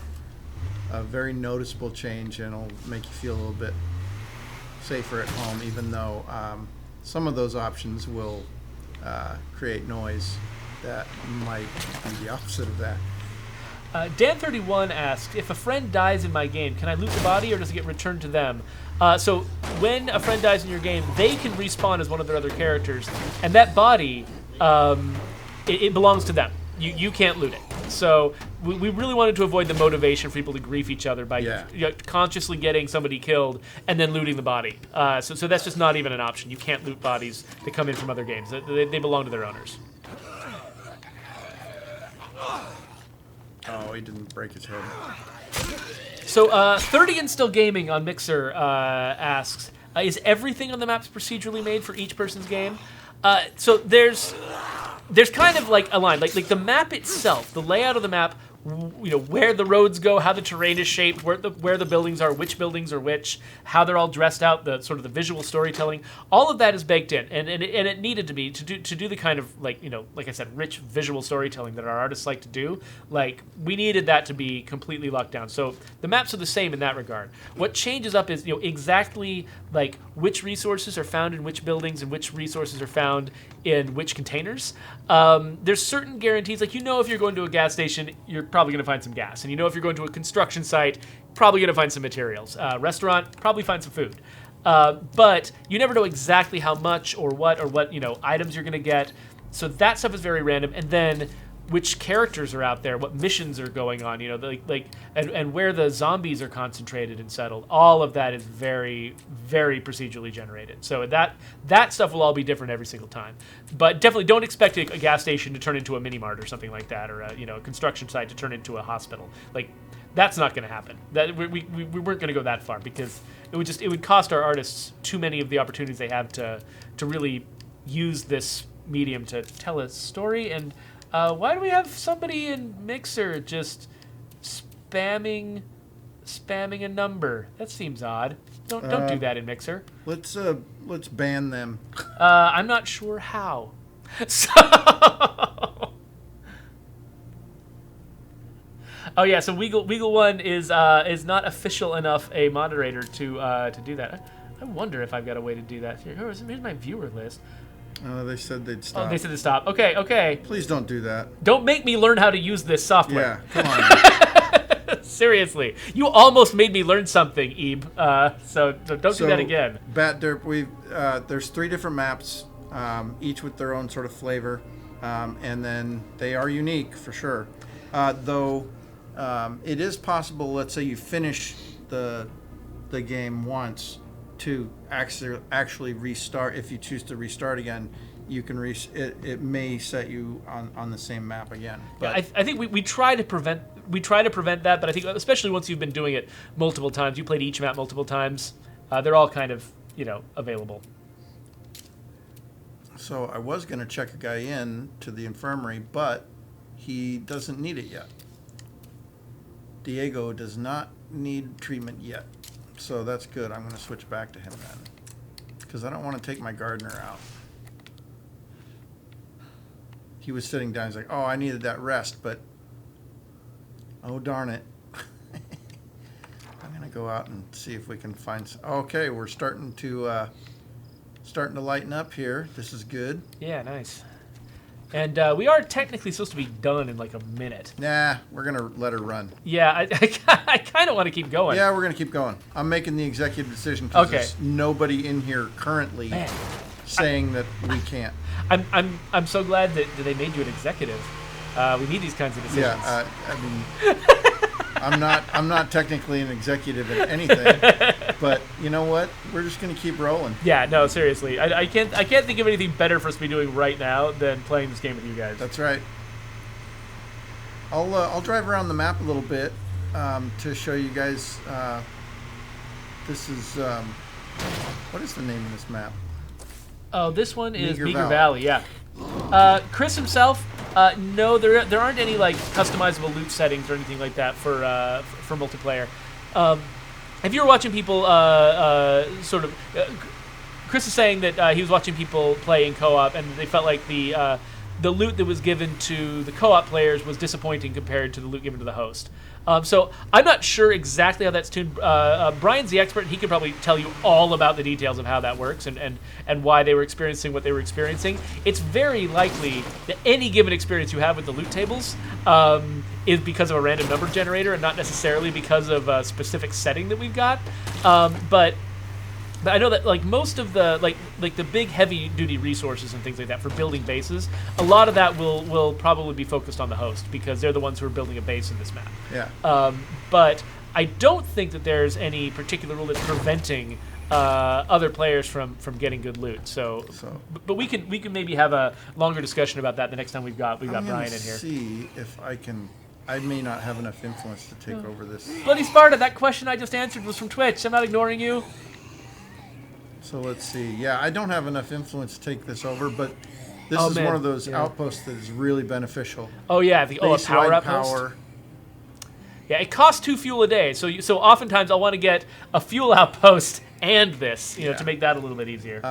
very noticeable change, and it'll make you feel a little bit safer at home, even though some of those options will create noise that might be the opposite of that. Dan31 asks, if a friend dies in my game, can I loot the body or does it get returned to them? So when a friend dies in your game, they can respawn as one of their other characters, and that body, it belongs to them. You can't loot it. So we really wanted to avoid the motivation for people to grief each other by consciously getting somebody killed and then looting the body. So that's just not even an option. You can't loot bodies that come in from other games. They belong to their owners. Oh, he didn't break his head. So 30 and Still Gaming on Mixer asks, is everything on the maps procedurally made for each person's game? So there's kind of like a line, like the map itself, the layout of the map, you know, where the roads go, how the terrain is shaped, where the buildings are which, how they're all dressed out, the sort of the visual storytelling, all of that is baked in, and it needed to be to do the kind of, like, you know, like I said, rich visual storytelling that our artists like to do. Like, we needed that to be completely locked down. So the maps are the same in that regard. What changes up is, you know, exactly like which resources are found in which buildings and which resources are found in which containers. There's certain guarantees, like, you know, if you're going to a gas station, you're probably going to find some gas, and you know if you're going to a construction site, probably going to find some materials. Restaurant, probably find some food. But you never know exactly how much or what, you know, items you're going to get. So that stuff is very random. And then which characters are out there, what missions are going on, you know, and where the zombies are concentrated and settled. All of that is very, very procedurally generated. So that stuff will all be different every single time. But definitely don't expect a gas station to turn into a mini mart or something like that, or a construction site to turn into a hospital. Like, that's not going to happen. That we weren't going to go that far, because it would cost our artists too many of the opportunities they have to really use this medium to tell a story. And why do we have somebody in Mixer just spamming a number? That seems odd. Don't do that in Mixer. Let's ban them. I'm not sure how. So oh yeah, so Weagle One is not official enough a moderator to do that. I wonder if I've got a way to do that. Here's my viewer list. They said they'd stop. Oh, they said to stop. Okay. Please don't do that. Don't make me learn how to use this software. Yeah, come on. Seriously. You almost made me learn something, Ebe. So don't do that again. Bat Derp, there's 3 different maps, each with their own sort of flavor, and then they are unique for sure. Though it is possible, let's say you finish the game once, to actually restart. If you choose to restart again, you can it may set you on the same map again. But yeah, I think we try to prevent that, but I think especially once you've been doing it multiple times, you played each map multiple times, they're all kind of, you know, available. So I was going to check a guy in to the infirmary, but he doesn't need it yet. Diego does not need treatment yet. So that's good. I'm going to switch back to him then, because I don't want to take my gardener out. He was sitting down. He's like, oh, I needed that rest, but Oh, darn it. I'm going to go out and see if we can find... Okay, we're starting to lighten up here. This is good. Yeah, nice. And we are technically supposed to be done in like a minute. Nah, we're going to let her run. Yeah, I kind of want to keep going. Yeah, we're going to keep going. I'm making the executive decision because Okay. there's nobody in here currently saying that we can't. I'm so glad that they made you an executive. We need these kinds of decisions. Yeah, I mean, I'm not technically an executive in anything, but you know what? We're just going to keep rolling. Yeah, no, seriously. I can't think of anything better for us to be doing right now than playing this game with you guys. That's right. I'll drive around the map a little bit to show you guys. This is what is the name of this map? Oh, this one is Meager Meager Valley. Valley. Yeah. Chris himself, no, there aren't any like customizable loot settings or anything like that for multiplayer. If you were watching people Chris is saying that he was watching people play in co-op and they felt like the loot that was given to the co-op players was disappointing compared to the loot given to the host. So I'm not sure exactly how that's tuned. Brian's the expert, and he could probably tell you all about the details of how that works and why they were experiencing what they were experiencing. It's very likely that any given experience you have with the loot tables is because of a random number generator and not necessarily because of a specific setting that we've got. But I know that like most of the like the big heavy duty resources and things like that for building bases, a lot of that will probably be focused on the host because they're the ones who are building a base in this map. Yeah. But I don't think that there's any particular rule that's preventing other players from getting good loot. So but we can maybe have a longer discussion about that the next time we've got Brian in here. See if I can. I may not have enough influence to take over this. Bloody Sparta, that question I just answered was from Twitch. I'm not ignoring you. So let's see. Yeah, I don't have enough influence to take this over, but this is man. one of those Yeah. outposts that is really beneficial. Oh yeah, a power Base-wide outpost. power. Yeah, it costs 2 fuel a day, so oftentimes I'll want to get a fuel outpost and this, to make that a little bit easier.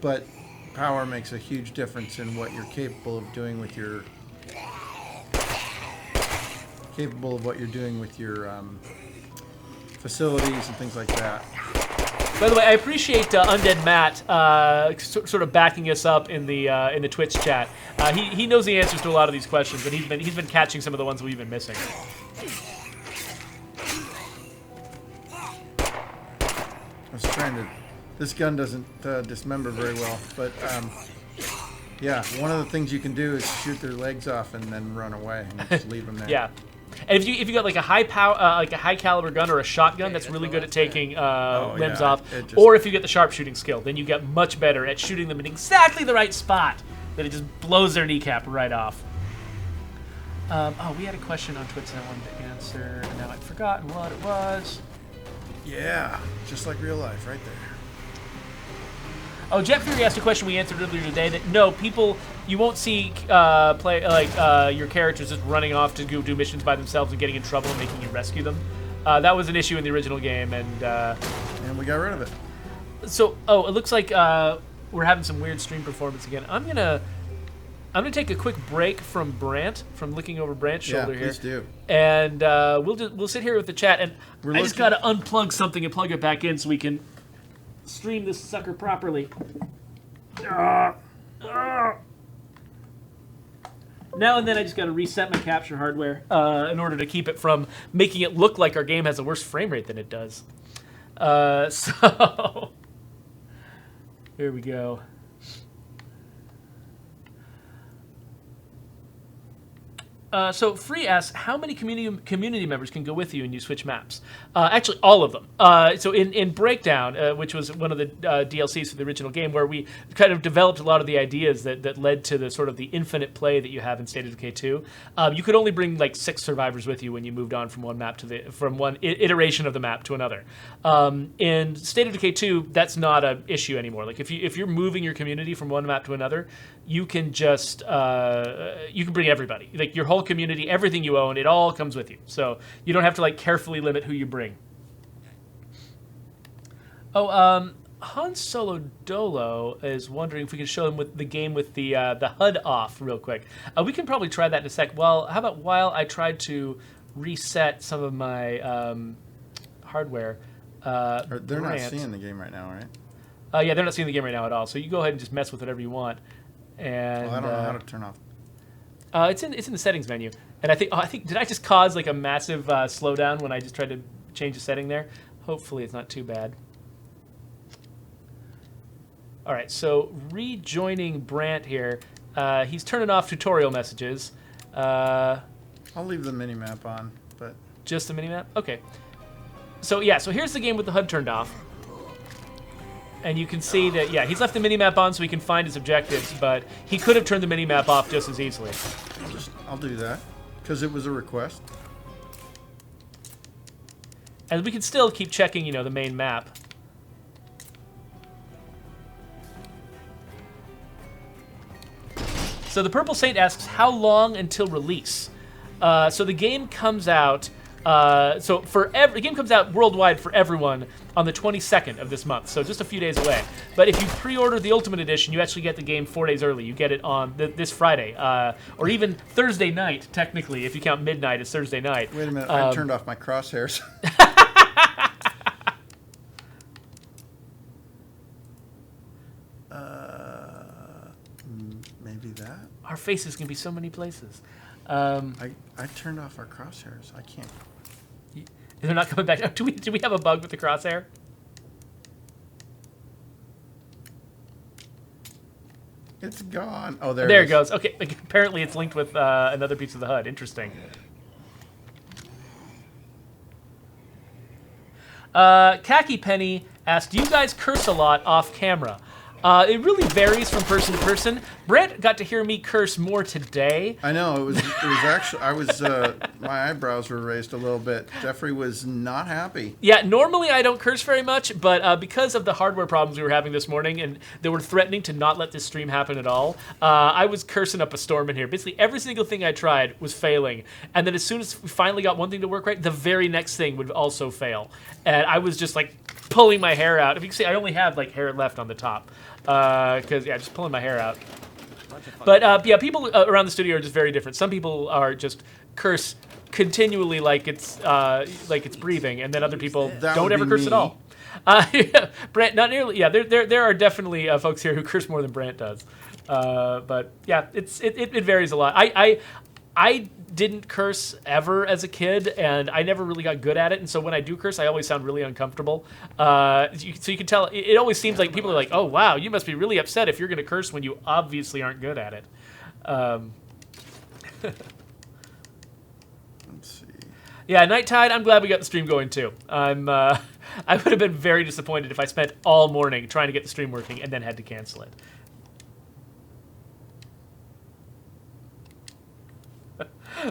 But power makes a huge difference in what you're capable of doing with your facilities and things like that. By the way, I appreciate Undead Matt sort of backing us up in the Twitch chat. He knows the answers to a lot of these questions, and he's been catching some of the ones we've been missing. I was trying to. This gun doesn't dismember very well, but yeah, one of the things you can do is shoot their legs off and then run away and just leave them there. Yeah. And if you got like a high power, like a high caliber gun or a shotgun, that's really good at taking limbs yeah, off. it just- Or if you get the sharpshooting skill, then you get much better at shooting them in exactly the right spot that it just blows their kneecap right off. We had a question on Twitch that I wanted to answer, and now I've forgotten what it was. Yeah, just like real life, right there. Oh, Geoffrey asked a question we answered earlier today that no, you won't see your characters just running off to go do missions by themselves and getting in trouble and making you rescue them. That was an issue in the original game, And we got rid of it. so it looks like we're having some weird stream performance again. I'm gonna take a quick break from Brant, from looking over Brant's shoulder here. Please do. And we'll sit here with the chat, and I just gotta unplug something and plug it back in so we can stream this sucker properly. Now and then I just gotta reset my capture hardware in order to keep it from making it look like our game has a worse frame rate than it does. So here we go. So Free asks, how many community members can go with you and you switch maps? Actually, all of them. So in Breakdown, which was one of the DLCs for the original game, where we kind of developed a lot of the ideas that led to the sort of the infinite play that you have in State of Decay 2, you could only bring like 6 survivors with you when you moved on from one map from one iteration of the map to another. In State of Decay 2, that's not an issue anymore. Like if you're moving your community from one map to another, you can just you can bring everybody, like your whole community, everything you own, it all comes with you. So you don't have to like carefully limit who you bring. Han Solo Dolo is wondering if we can show him with the game with the HUD off real quick. We can probably try that in a sec. Well, how about while I tried to reset some of my hardware. They're not Brant. seeing the game right now, right? Yeah, they're not seeing the game right now at all. So you go ahead and just mess with whatever you want. And Well, I don't know how to turn off. it's in the settings menu. And I think did I just cause like a massive slowdown when I just tried to change the setting there? Hopefully it's not too bad. All right, so rejoining Brant here. He's turning off tutorial messages. I'll leave the mini map on, but Just the minimap? Okay. So yeah, so here's the game with the HUD turned off. And you can see that, yeah, he's left the minimap on so he can find his objectives, but he could have turned the minimap off just as easily. I'll do that because it was a request. And we can still keep checking, the main map. So the Purple Saint asks, how long until release? So the game comes out. The game comes out worldwide for everyone on the 22nd of this month, so just a few days away. But if you pre-order the Ultimate Edition, you actually get the game 4 days early. You get it on this Friday, or even Thursday night, technically, if you count midnight as Thursday night. Wait a minute, I turned off my crosshairs. Maybe that. Our faces can be so many places. I turned off our crosshairs. I can't. They're not coming back. Do we have a bug with the crosshair? It's gone. Oh, there There it it goes. Okay, apparently it's linked with another piece of the HUD. Interesting. Khaki Penny asked, do you guys curse a lot off camera? It really varies from person to person. Brant got to hear me curse more today. I know it was actually my eyebrows were raised a little bit. Geoffrey was not happy. Yeah, normally I don't curse very much, but because of the hardware problems we were having this morning, and they were threatening to not let this stream happen at all, I was cursing up a storm in here. Basically, every single thing I tried was failing, and then as soon as we finally got one thing to work right, the very next thing would also fail, and I was just like pulling my hair out. If you can see, I only have like hair left on the top, because yeah, just pulling my hair out. But yeah, people around the studio are just very different. Some people are just curse continually like it's breathing, and then other people don't ever curse at all. Yeah, Brant, not nearly. Yeah, there are definitely folks here who curse more than Brant does. But yeah, it varies a lot. I didn't curse ever as a kid, and I never really got good at it. And so when I do curse, I always sound really uncomfortable. So you can tell. It always seems like people are like, "Oh wow, you must be really upset if you're going to curse when you obviously aren't good at it." Let's see. Yeah, Night Tide, I'm glad we got the stream going too. I would have been very disappointed if I spent all morning trying to get the stream working and then had to cancel it.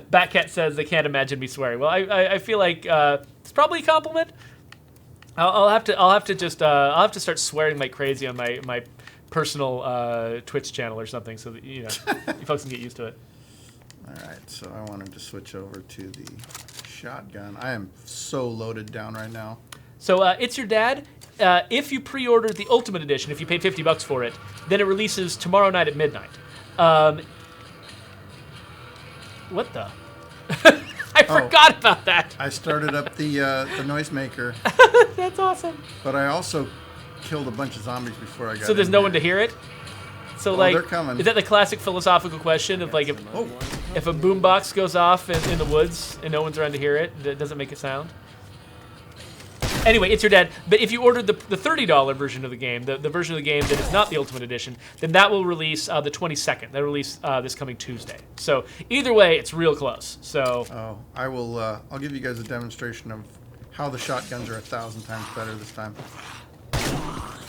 Batcat says they can't imagine me swearing. Well, I feel like it's probably a compliment. I'll have to start swearing like crazy on my personal Twitch channel or something, so that you folks can get used to it. All right, so I wanted to switch over to the shotgun. I am so loaded down right now. So it's your dad. If you pre-order the Ultimate Edition, if you paid $50 for it, then it releases tomorrow night at midnight. What the? I forgot about that. I started up the noisemaker. That's awesome. But I also killed a bunch of zombies before I got So there's in no there. one to hear it? So they're coming. Is that the classic philosophical question of like if a boombox goes off in the woods and no one's around to hear it, does it make a sound? Anyway, it's your dad. But if you ordered the $30 version of the game, the version of the game that is not the Ultimate Edition, then that will release the 22nd. That'll release this coming Tuesday. So either way, it's real close. So I will. I'll give you guys a demonstration of how the shotguns are 1,000 times better this time.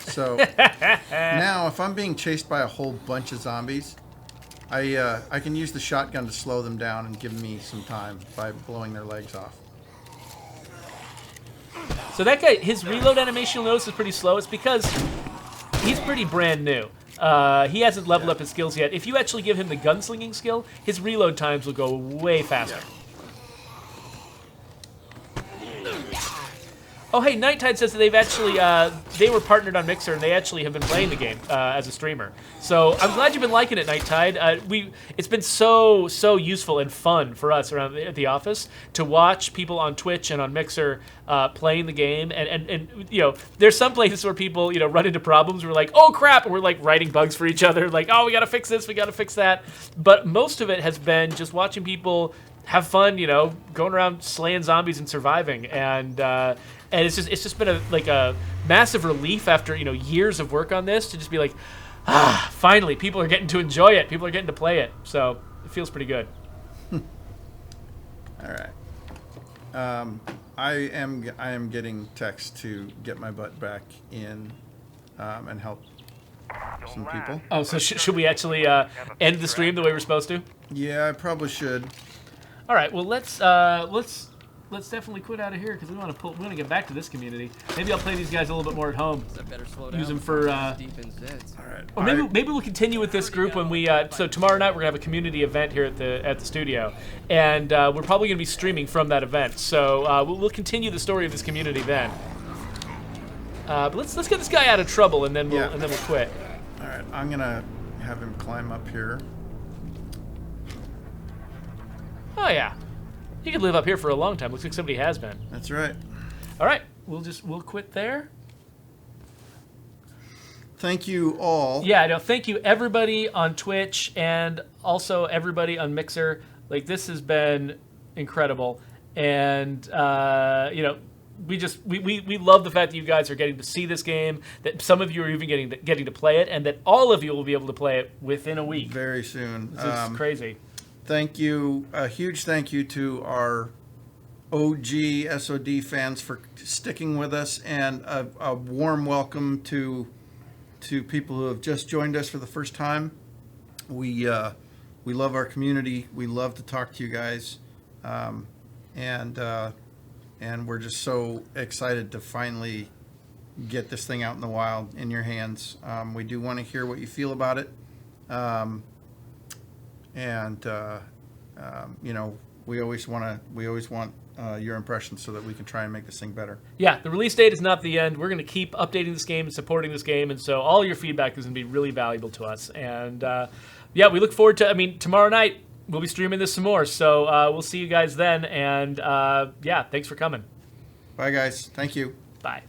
So now, if I'm being chased by a whole bunch of zombies, I can use the shotgun to slow them down and give me some time by blowing their legs off. So that guy, his reload animation, you'll notice, is pretty slow. It's because he's pretty brand new. He hasn't leveled up his skills yet. If you actually give him the gunslinging skill, his reload times will go way faster. Oh, hey, Night Tide says that they've actually, they were partnered on Mixer, and they actually have been playing the game as a streamer. So I'm glad you've been liking it, Night Tide. It's been so useful and fun for us around at the office to watch people on Twitch and on Mixer playing the game. And you know, there's some places where people, you know, run into problems. We're like, oh, crap, and we're like writing bugs for each other. Like, oh, we got to fix this, we got to fix that. But most of it has been just watching people have fun, you know, going around slaying zombies and surviving, and it's just been a massive relief after, you know, years of work on this to just be like, finally, people are getting to enjoy it, people are getting to play it, so it feels pretty good. All right. I am getting text to get my butt back in and help some people. Oh, so should we actually end the stream the way we're supposed to? Yeah, I probably should. All right. Well, let's definitely quit out of here because we want to get back to this community. Maybe I'll play these guys a little bit more at home. I better slow down. Use them for. Deep in Zeds. All right. Or maybe we'll continue with this group when we. So tomorrow night we're gonna have a community event here at the studio, and we're probably gonna be streaming from that event. So we'll continue the story of this community then. But let's get this guy out of trouble, and then we'll quit. All right. I'm gonna have him climb up here. Oh yeah, he could live up here for a long time. Looks like somebody has been. That's right. All right, we'll quit there. Thank you all. Yeah, no, thank you everybody on Twitch and also everybody on Mixer. Like, this has been incredible, and you know, we love the fact that you guys are getting to see this game, that some of you are even getting to play it, and that all of you will be able to play it within a week. Very soon. This is crazy. Thank you. A huge thank you to our OG SOD fans for sticking with us, and a warm welcome to people who have just joined us for the first time. We love our community. We love to talk to you guys, and we're just so excited to finally get this thing out in the wild in your hands. We do want to hear what you feel about it. You know, we always want your impressions so that we can try and make this thing better. Yeah, the release date is not the end. We're going to keep updating this game and supporting this game, and so all your feedback is going to be really valuable to us. And yeah, we look forward to. I mean, tomorrow night we'll be streaming this some more, so we'll see you guys then. And yeah, thanks for coming. Bye, guys. Thank you. Bye.